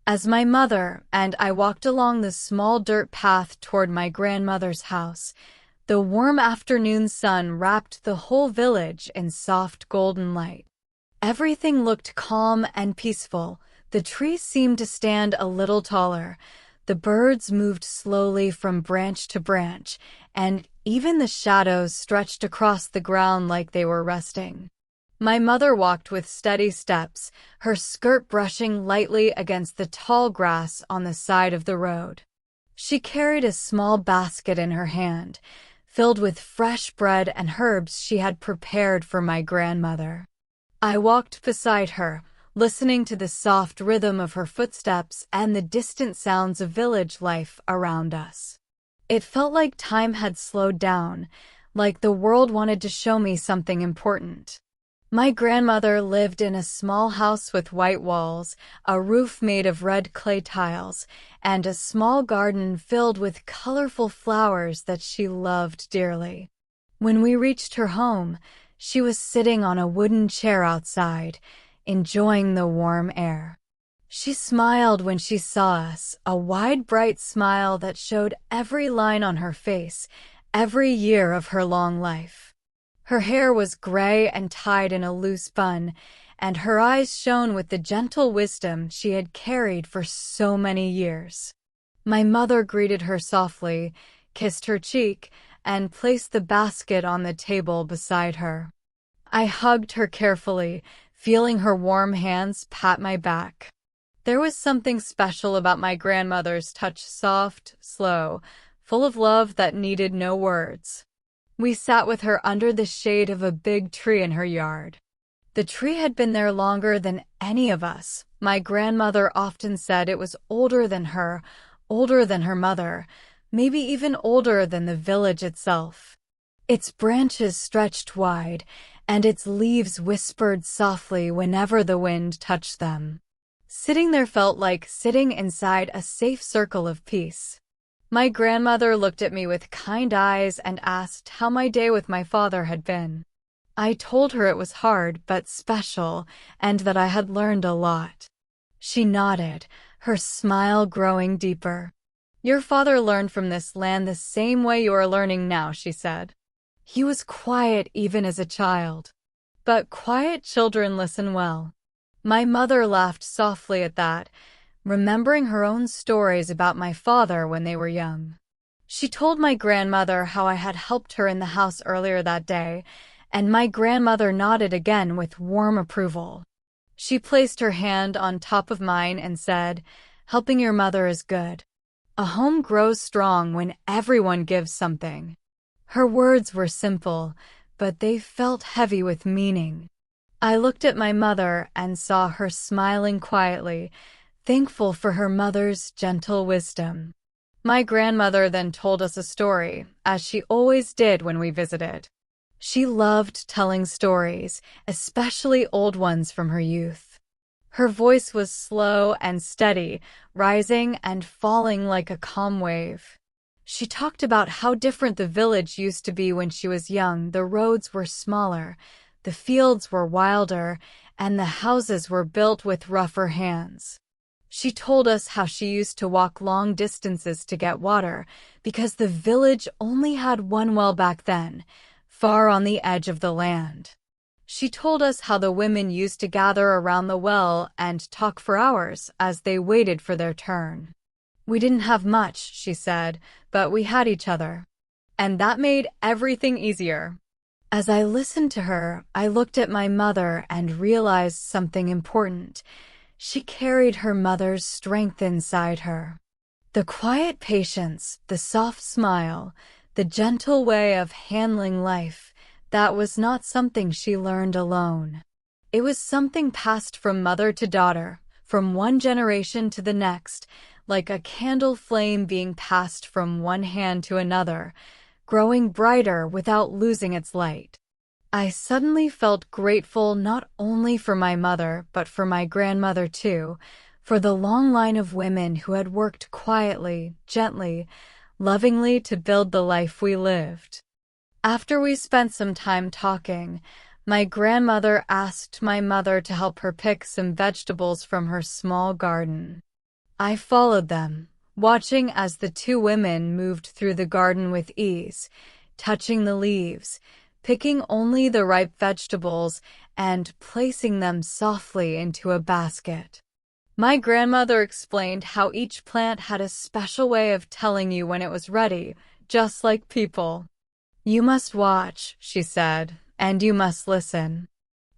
As my mother and I walked along the small dirt path toward my grandmother's house, the warm afternoon sun wrapped the whole village in soft golden light. Everything looked calm and peaceful. The trees seemed to stand a little taller. The birds moved slowly from branch to branch, and even the shadows stretched across the ground like they were resting. My mother walked with steady steps, her skirt brushing lightly against the tall grass on the side of the road. She carried a small basket in her hand, filled with fresh bread and herbs she had prepared for my grandmother. I walked beside her, listening to the soft rhythm of her footsteps and the distant sounds of village life around us. It felt like time had slowed down, like the world wanted to show me something important. My grandmother lived in a small house with white walls, a roof made of red clay tiles, and a small garden filled with colorful flowers that she loved dearly. When we reached her home, she was sitting on a wooden chair outside, enjoying the warm air. She smiled when she saw us, a wide, bright smile that showed every line on her face, every year of her long life. Her hair was gray and tied in a loose bun, and her eyes shone with the gentle wisdom she had carried for so many years. My mother greeted her softly, kissed her cheek, and placed the basket on the table beside her. I hugged her carefully, feeling her warm hands pat my back. There was something special about my grandmother's touch, soft, slow, full of love that needed no words. We sat with her under the shade of a big tree in her yard. The tree had been there longer than any of us. My grandmother often said it was older than her mother, maybe even older than the village itself. Its branches stretched wide, and its leaves whispered softly whenever the wind touched them. Sitting there felt like sitting inside a safe circle of peace. My grandmother looked at me with kind eyes and asked how my day with my father had been. I told her it was hard but special, and that I had learned a lot. She nodded, her smile growing deeper. "Your father learned from this land the same way you are learning now," she said. "He was quiet even as a child. But quiet children listen well." My mother laughed softly at that, remembering her own stories about my father when they were young. She told my grandmother how I had helped her in the house earlier that day, and my grandmother nodded again with warm approval. She placed her hand on top of mine and said, "Helping your mother is good. A home grows strong when everyone gives something." Her words were simple, but they felt heavy with meaning. I looked at my mother and saw her smiling quietly, thankful for her mother's gentle wisdom. My grandmother then told us a story, as she always did when we visited. She loved telling stories, especially old ones from her youth. Her voice was slow and steady, rising and falling like a calm wave. She talked about how different the village used to be when she was young. The roads were smaller, the fields were wilder, and the houses were built with rougher hands. She told us how she used to walk long distances to get water, because the village only had one well back then, far on the edge of the land. She told us how the women used to gather around the well and talk for hours as they waited for their turn. "We didn't have much," she said, "but we had each other. And that made everything easier." As I listened to her, I looked at my mother and realized something important. She carried her mother's strength inside her. The quiet patience, the soft smile, the gentle way of handling life, that was not something she learned alone. It was something passed from mother to daughter, from one generation to the next, like a candle flame being passed from one hand to another, growing brighter without losing its light. I suddenly felt grateful not only for my mother, but for my grandmother too, for the long line of women who had worked quietly, gently, lovingly to build the life we lived. After we spent some time talking, my grandmother asked my mother to help her pick some vegetables from her small garden. I followed them, watching as the two women moved through the garden with ease, touching the leaves, picking only the ripe vegetables, and placing them softly into a basket. My grandmother explained how each plant had a special way of telling you when it was ready, just like people. "You must watch," she said, "and you must listen.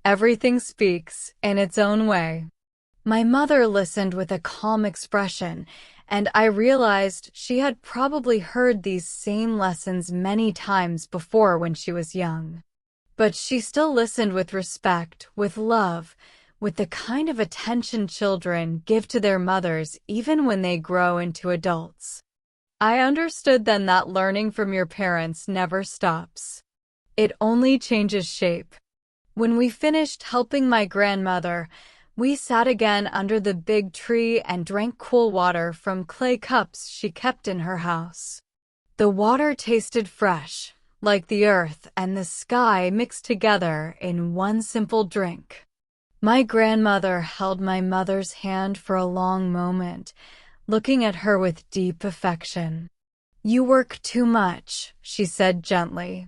Everything speaks in its own way." My mother listened with a calm expression, and I realized she had probably heard these same lessons many times before when she was young. But she still listened with respect, with love, with the kind of attention children give to their mothers even when they grow into adults. I understood then that learning from your parents never stops. It only changes shape. When we finished helping my grandmother, we sat again under the big tree and drank cool water from clay cups she kept in her house. The water tasted fresh, like the earth and the sky mixed together in one simple drink. My grandmother held my mother's hand for a long moment, looking at her with deep affection. "You work too much," she said gently.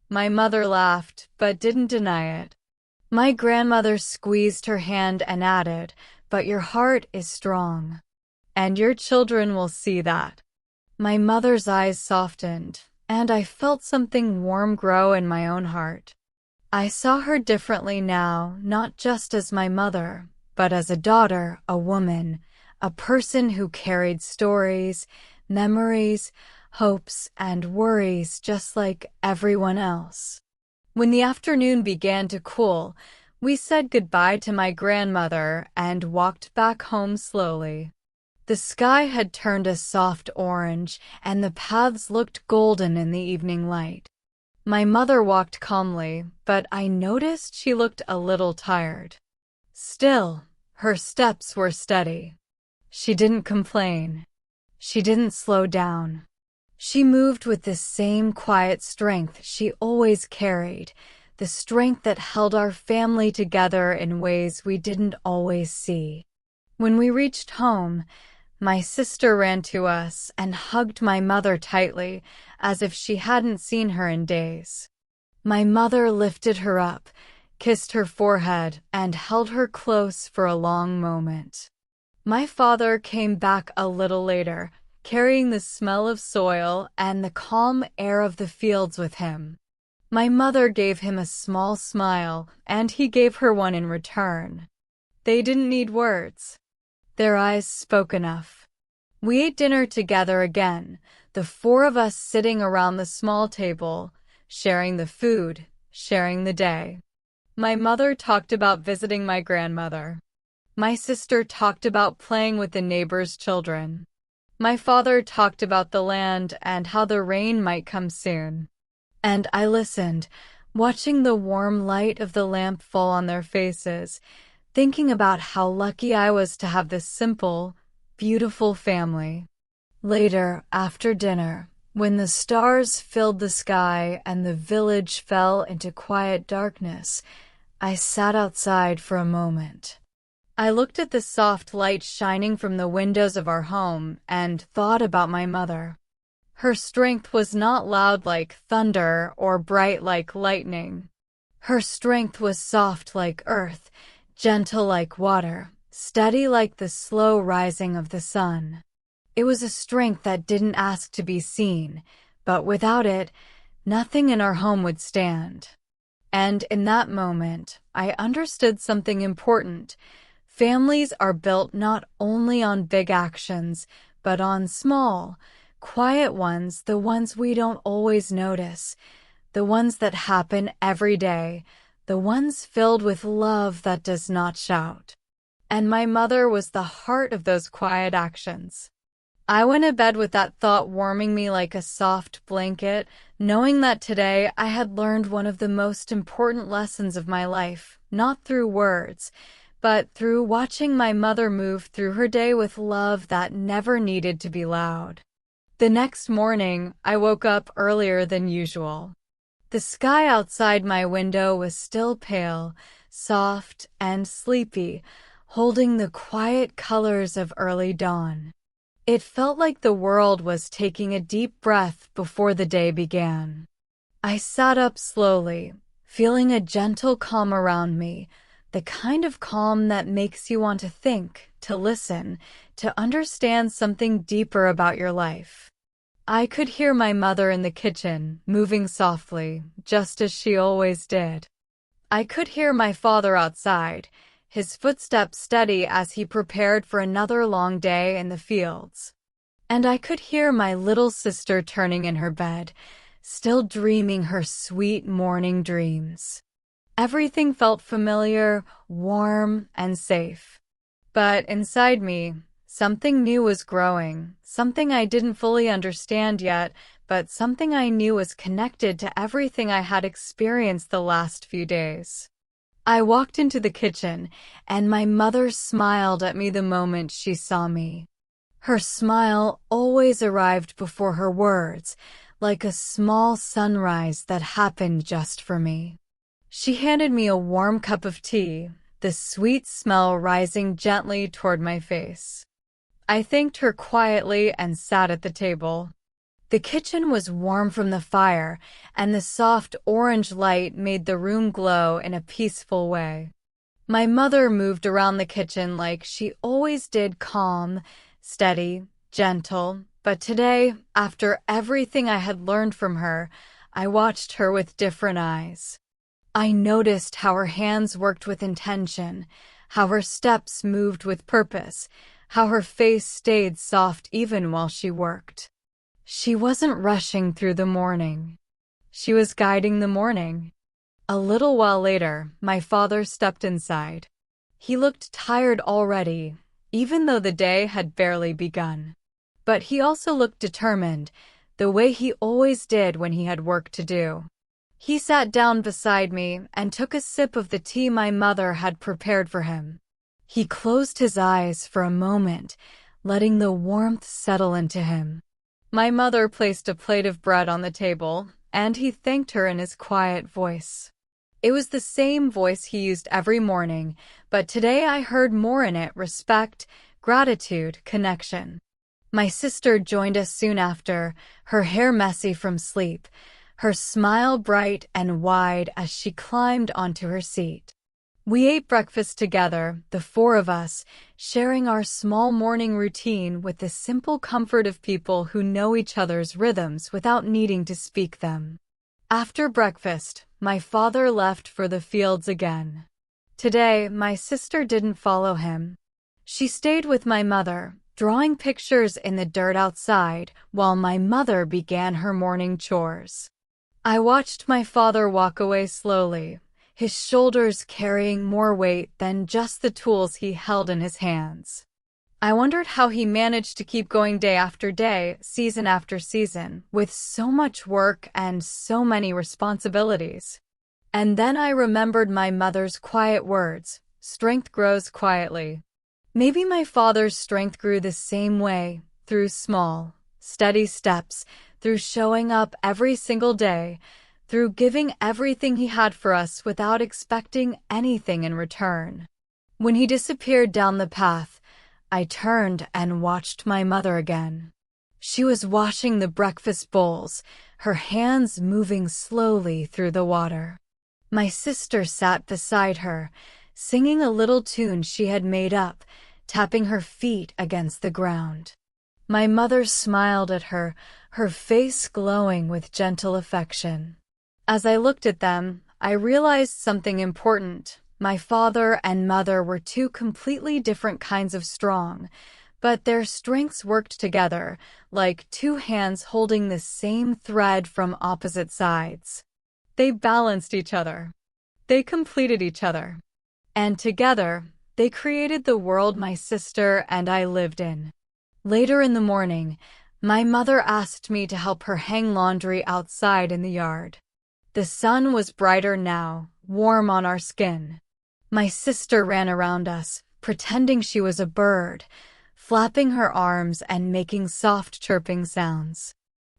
My mother laughed, but didn't deny it. My grandmother squeezed her hand and added, "But your heart is strong. And your children will see that." My mother's eyes softened, and I felt something warm grow in my own heart. I saw her differently now, not just as my mother, but as a daughter, a woman, a person who carried stories, memories, hopes, and worries just like everyone else. When the afternoon began to cool, we said goodbye to my grandmother and walked back home slowly. The sky had turned a soft orange, and the paths looked golden in the evening light. My mother walked calmly, but I noticed she looked a little tired. Still, her steps were steady. She didn't complain. She didn't slow down. She moved with the same quiet strength she always carried, the strength that held our family together in ways we didn't always see. When we reached home, my sister ran to us and hugged my mother tightly, as if she hadn't seen her in days. My mother lifted her up, kissed her forehead, and held her close for a long moment. My father came back a little later, carrying the smell of soil and the calm air of the fields with him. My mother gave him a small smile, and he gave her one in return. They didn't need words. Their eyes spoke enough. We ate dinner together again, the four of us sitting around the small table, sharing the food, sharing the day. My mother talked about visiting my grandmother. My sister talked about playing with the neighbors' children. My father talked about the land and how the rain might come soon. And I listened, watching the warm light of the lamp fall on their faces, thinking about how lucky I was to have this simple, beautiful family. Later, after dinner, when the stars filled the sky and the village fell into quiet darkness, I sat outside for a moment. I looked at the soft light shining from the windows of our home and thought about my mother. Her strength was not loud like thunder or bright like lightning. Her strength was soft like earth, gentle like water, steady like the slow rising of the sun. It was a strength that didn't ask to be seen, but without it, nothing in our home would stand. And in that moment, I understood something important. Families are built not only on big actions, but on small, quiet ones, the ones we don't always notice, the ones that happen every day, the ones filled with love that does not shout. And my mother was the heart of those quiet actions. I went to bed with that thought warming me like a soft blanket, knowing that today I had learned one of the most important lessons of my life, not through words, but through watching my mother move through her day with love that never needed to be loud. The next morning, I woke up earlier than usual. The sky outside my window was still pale, soft, and sleepy, holding the quiet colors of early dawn. It felt like the world was taking a deep breath before the day began. I sat up slowly, feeling a gentle calm around me, the kind of calm that makes you want to think, to listen, to understand something deeper about your life. I could hear my mother in the kitchen, moving softly, just as she always did. I could hear my father outside, his footsteps steady as he prepared for another long day in the fields. And I could hear my little sister turning in her bed, still dreaming her sweet morning dreams. Everything felt familiar, warm, and safe. But inside me, something new was growing, something I didn't fully understand yet, but something I knew was connected to everything I had experienced the last few days. I walked into the kitchen, and my mother smiled at me the moment she saw me. Her smile always arrived before her words, like a small sunrise that happened just for me. She handed me a warm cup of tea, the sweet smell rising gently toward my face. I thanked her quietly and sat at the table. The kitchen was warm from the fire, and the soft orange light made the room glow in a peaceful way. My mother moved around the kitchen like she always did, calm, steady, gentle, but today, after everything I had learned from her, I watched her with different eyes. I noticed how her hands worked with intention, how her steps moved with purpose, how her face stayed soft even while she worked. She wasn't rushing through the morning. She was guiding the morning. A little while later, my father stepped inside. He looked tired already, even though the day had barely begun. But he also looked determined, the way he always did when he had work to do. He sat down beside me and took a sip of the tea my mother had prepared for him. He closed his eyes for a moment, letting the warmth settle into him. My mother placed a plate of bread on the table, and he thanked her in his quiet voice. It was the same voice he used every morning, but today I heard more in it: respect, gratitude, connection. My sister joined us soon after, her hair messy from sleep, her smile bright and wide as she climbed onto her seat. We ate breakfast together, the four of us, sharing our small morning routine with the simple comfort of people who know each other's rhythms without needing to speak them. After breakfast, my father left for the fields again. Today, my sister didn't follow him. She stayed with my mother, drawing pictures in the dirt outside, while my mother began her morning chores. I watched my father walk away slowly, his shoulders carrying more weight than just the tools he held in his hands. I wondered how he managed to keep going day after day, season after season, with so much work and so many responsibilities. And then I remembered my mother's quiet words: strength grows quietly. Maybe my father's strength grew the same way, through small, steady steps, through showing up every single day, through giving everything he had for us without expecting anything in return. When he disappeared down the path, I turned and watched my mother again. She was washing the breakfast bowls, her hands moving slowly through the water. My sister sat beside her, singing a little tune she had made up, tapping her feet against the ground. My mother smiled at her, her face glowing with gentle affection. As I looked at them, I realized something important. My father and mother were two completely different kinds of strong, but their strengths worked together, like two hands holding the same thread from opposite sides. They balanced each other. They completed each other. And together, they created the world my sister and I lived in. Later in the morning, my mother asked me to help her hang laundry outside in the yard. The sun was brighter now, warm on our skin. My sister ran around us, pretending she was a bird, flapping her arms and making soft chirping sounds.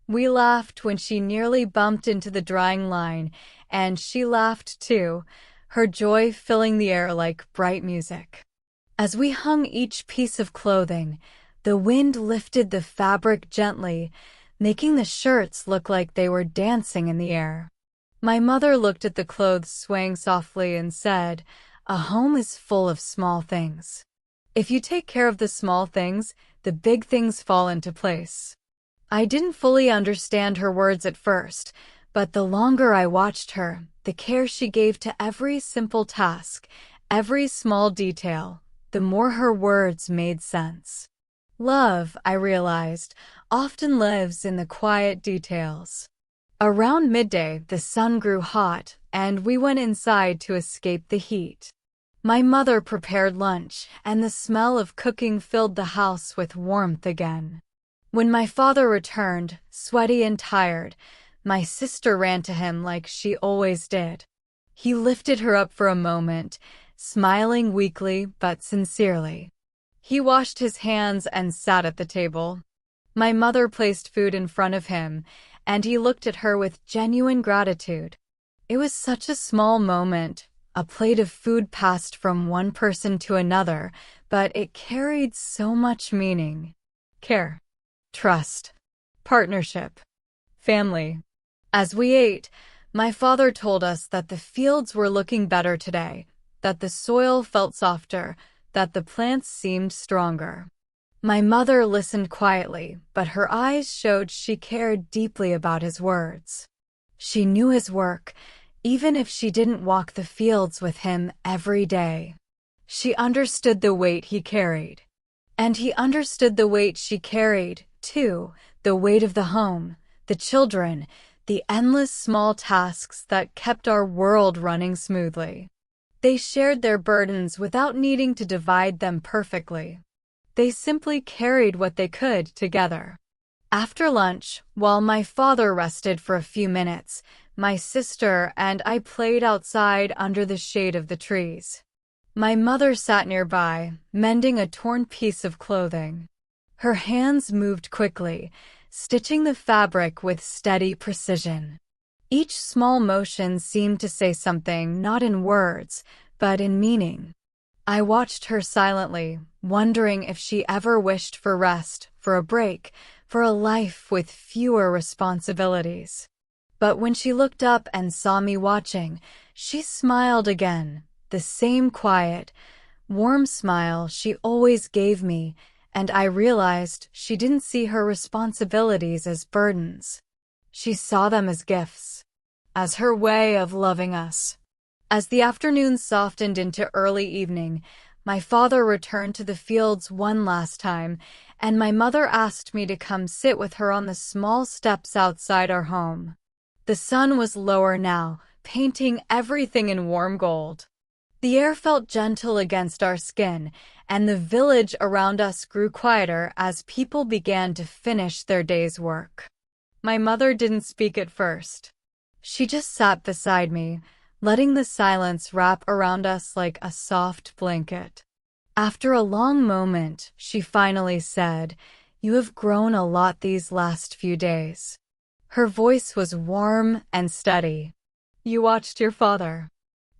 We laughed when she nearly bumped into the drying line, and she laughed too, her joy filling the air like bright music. As we hung each piece of clothing, the wind lifted the fabric gently, making the shirts look like they were dancing in the air. My mother looked at the clothes swaying softly and said, "A home is full of small things. If you take care of the small things, the big things fall into place." I didn't fully understand her words at first, but the longer I watched her, the care she gave to every simple task, every small detail, the more her words made sense. Love, I realized, often lives in the quiet details. Around midday, the sun grew hot, and we went inside to escape the heat. My mother prepared lunch, and the smell of cooking filled the house with warmth again. When my father returned, sweaty and tired, my sister ran to him like she always did. He lifted her up for a moment, smiling weakly but sincerely. He washed his hands and sat at the table. My mother placed food in front of him, and he looked at her with genuine gratitude. It was such a small moment, A plate of food passed from one person to another, but it carried so much meaning. Care, trust, partnership, family. As we ate, my father told us that the fields were looking better today, that the soil felt softer, that the plants seemed stronger. My mother listened quietly, but her eyes showed she cared deeply about his words. She knew his work, even if she didn't walk the fields with him every day. She understood the weight he carried. And he understood the weight she carried, too, the weight of the home, the children, the endless small tasks that kept our world running smoothly. They shared their burdens without needing to divide them perfectly. They simply carried what they could together. After lunch, while my father rested for a few minutes, my sister and I played outside under the shade of the trees. My mother sat nearby, mending a torn piece of clothing. Her hands moved quickly, stitching the fabric with steady precision. Each small motion seemed to say something not in words, but in meaning. I watched her silently, wondering if she ever wished for rest, for a break, for a life with fewer responsibilities. But when she looked up and saw me watching, she smiled again, the same quiet, warm smile she always gave me, and I realized she didn't see her responsibilities as burdens. She saw them as gifts, as her way of loving us. As the afternoon softened into early evening, my father returned to the fields one last time, and my mother asked me to come sit with her on the small steps outside our home. The sun was lower now, painting everything in warm gold. The air felt gentle against our skin, and the village around us grew quieter as people began to finish their day's work. My mother didn't speak at first. She just sat beside me, letting the silence wrap around us like a soft blanket. After a long moment, she finally said, "You have grown a lot these last few days." Her voice was warm and steady. "You watched your father.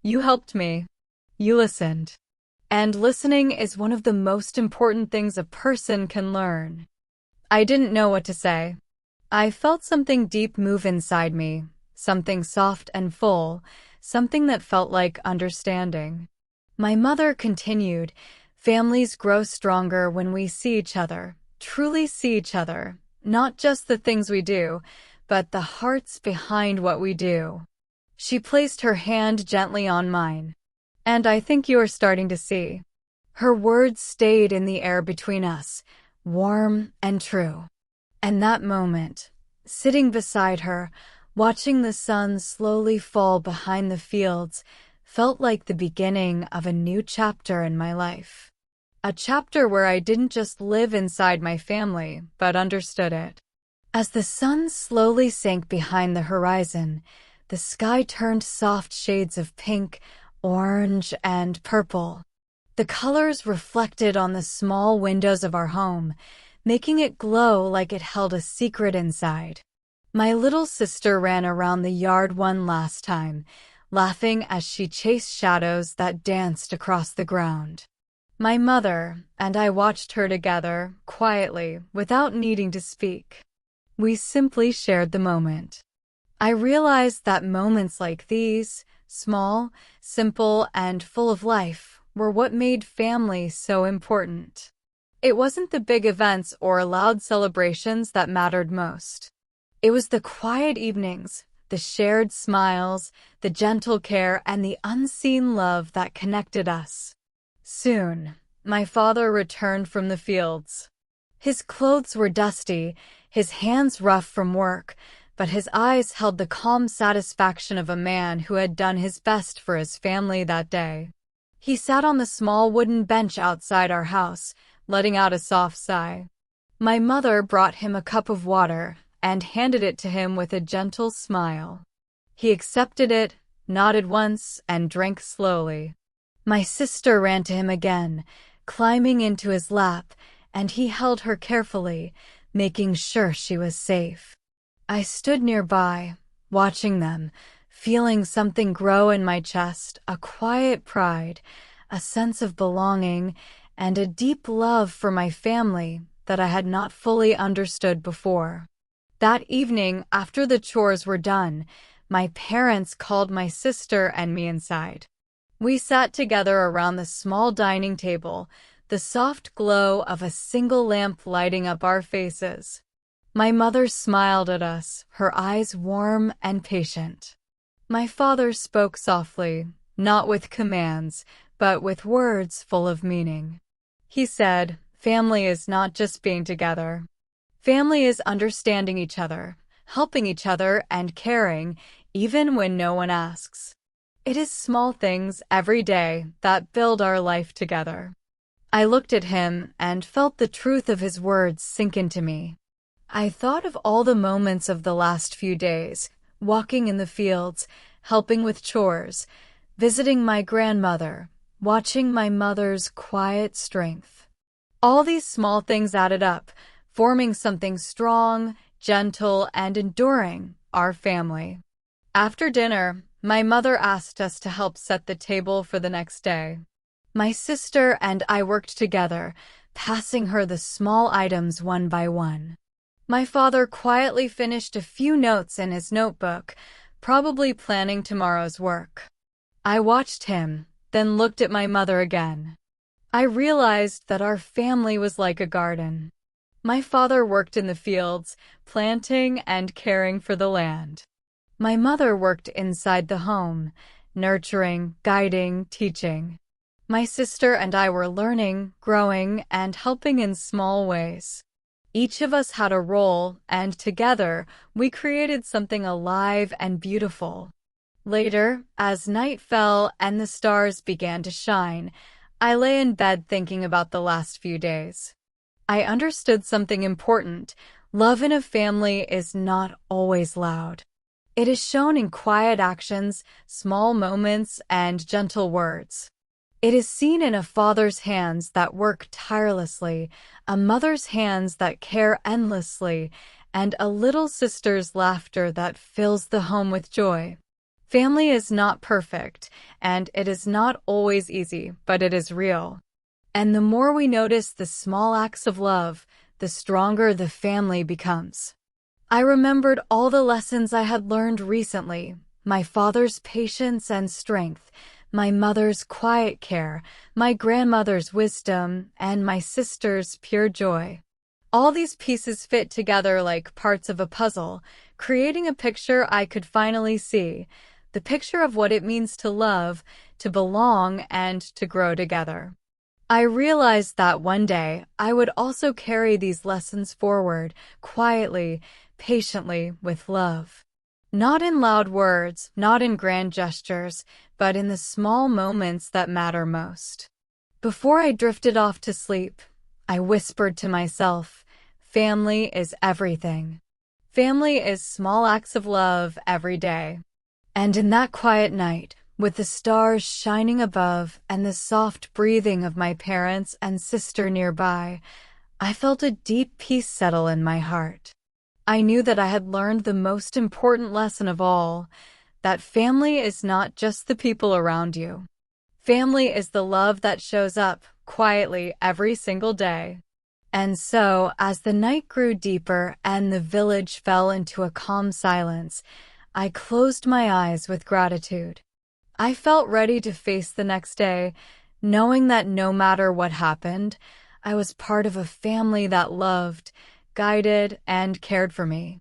You helped me. You listened. And listening is one of the most important things a person can learn." I didn't know what to say. I felt something deep move inside me, something soft and full, something that felt like understanding. My mother continued, "Families grow stronger when we see each other, truly see each other, not just the things we do, but the hearts behind what we do." She placed her hand gently on mine. "And I think you are starting to see." Her words stayed in the air between us, warm and true. And that moment, sitting beside her, watching the sun slowly fall behind the fields, felt like the beginning of a new chapter in my life. A chapter where I didn't just live inside my family, but understood it. As the sun slowly sank behind the horizon, the sky turned soft shades of pink, orange, and purple. The colors reflected on the small windows of our home, making it glow like it held a secret inside. My little sister ran around the yard one last time, laughing as she chased shadows that danced across the ground. My mother and I watched her together, quietly, without needing to speak. We simply shared the moment. I realized that moments like these, small, simple, and full of life, were what made family so important. It wasn't the big events or loud celebrations that mattered most. It was the quiet evenings, the shared smiles, the gentle care, and the unseen love that connected us. Soon, my father returned from the fields. His clothes were dusty, his hands rough from work, but his eyes held the calm satisfaction of a man who had done his best for his family that day. He sat on the small wooden bench outside our house, letting out a soft sigh. My mother brought him a cup of water and handed it to him with a gentle smile. He accepted it, nodded once, and drank slowly. My sister ran to him again, climbing into his lap, and he held her carefully, making sure she was safe. I stood nearby, watching them, feeling something grow in my chest, a quiet pride, a sense of belonging, and a deep love for my family that I had not fully understood before. That evening, after the chores were done, my parents called my sister and me inside. We sat together around the small dining table, the soft glow of a single lamp lighting up our faces. My mother smiled at us, her eyes warm and patient. My father spoke softly, not with commands, but with words full of meaning. He said, "Family is not just being together. Family is understanding each other, helping each other, and caring, even when no one asks. It is small things every day that build our life together." I looked at him and felt the truth of his words sink into me. I thought of all the moments of the last few days, walking in the fields, helping with chores, visiting my grandmother, watching my mother's quiet strength. All these small things added up, forming something strong, gentle, and enduring, our family. After dinner, my mother asked us to help set the table for the next day. My sister and I worked together, passing her the small items one by one. My father quietly finished a few notes in his notebook, probably planning tomorrow's work. I watched him, then looked at my mother again. I realized that our family was like a garden. My father worked in the fields, planting and caring for the land. My mother worked inside the home, nurturing, guiding, teaching. My sister and I were learning, growing, and helping in small ways. Each of us had a role, and together, we created something alive and beautiful. Later, as night fell and the stars began to shine, I lay in bed thinking about the last few days. I understood something important. Love in a family is not always loud. It is shown in quiet actions, small moments, and gentle words. It is seen in a father's hands that work tirelessly, a mother's hands that care endlessly, and a little sister's laughter that fills the home with joy. Family is not perfect, and it is not always easy, but it is real. And the more we notice the small acts of love, the stronger the family becomes. I remembered all the lessons I had learned recently, my father's patience and strength, my mother's quiet care, my grandmother's wisdom, and my sister's pure joy. All these pieces fit together like parts of a puzzle, creating a picture I could finally see, the picture of what it means to love, to belong, and to grow together. I realized that one day I would also carry these lessons forward, quietly, patiently, with love. Not in loud words, not in grand gestures, but in the small moments that matter most. Before I drifted off to sleep, I whispered to myself, family is everything. Family is small acts of love every day. And in that quiet night, with the stars shining above and the soft breathing of my parents and sister nearby, I felt a deep peace settle in my heart. I knew that I had learned the most important lesson of all, that family is not just the people around you. Family is the love that shows up quietly every single day. And so, as the night grew deeper and the village fell into a calm silence, I closed my eyes with gratitude. I felt ready to face the next day, knowing that no matter what happened, I was part of a family that loved, guided, and cared for me.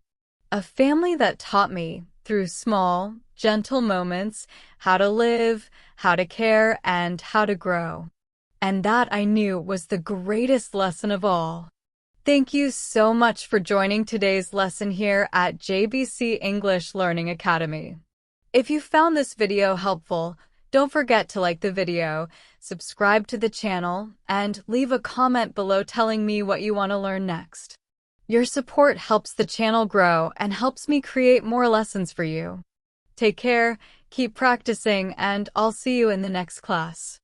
A family that taught me, through small, gentle moments, how to live, how to care, and how to grow. And that I knew was the greatest lesson of all. Thank you so much for joining today's lesson here at JBC English Learning Academy. If you found this video helpful, don't forget to like the video, subscribe to the channel, and leave a comment below telling me what you want to learn next. Your support helps the channel grow and helps me create more lessons for you. Take care, keep practicing, and I'll see you in the next class.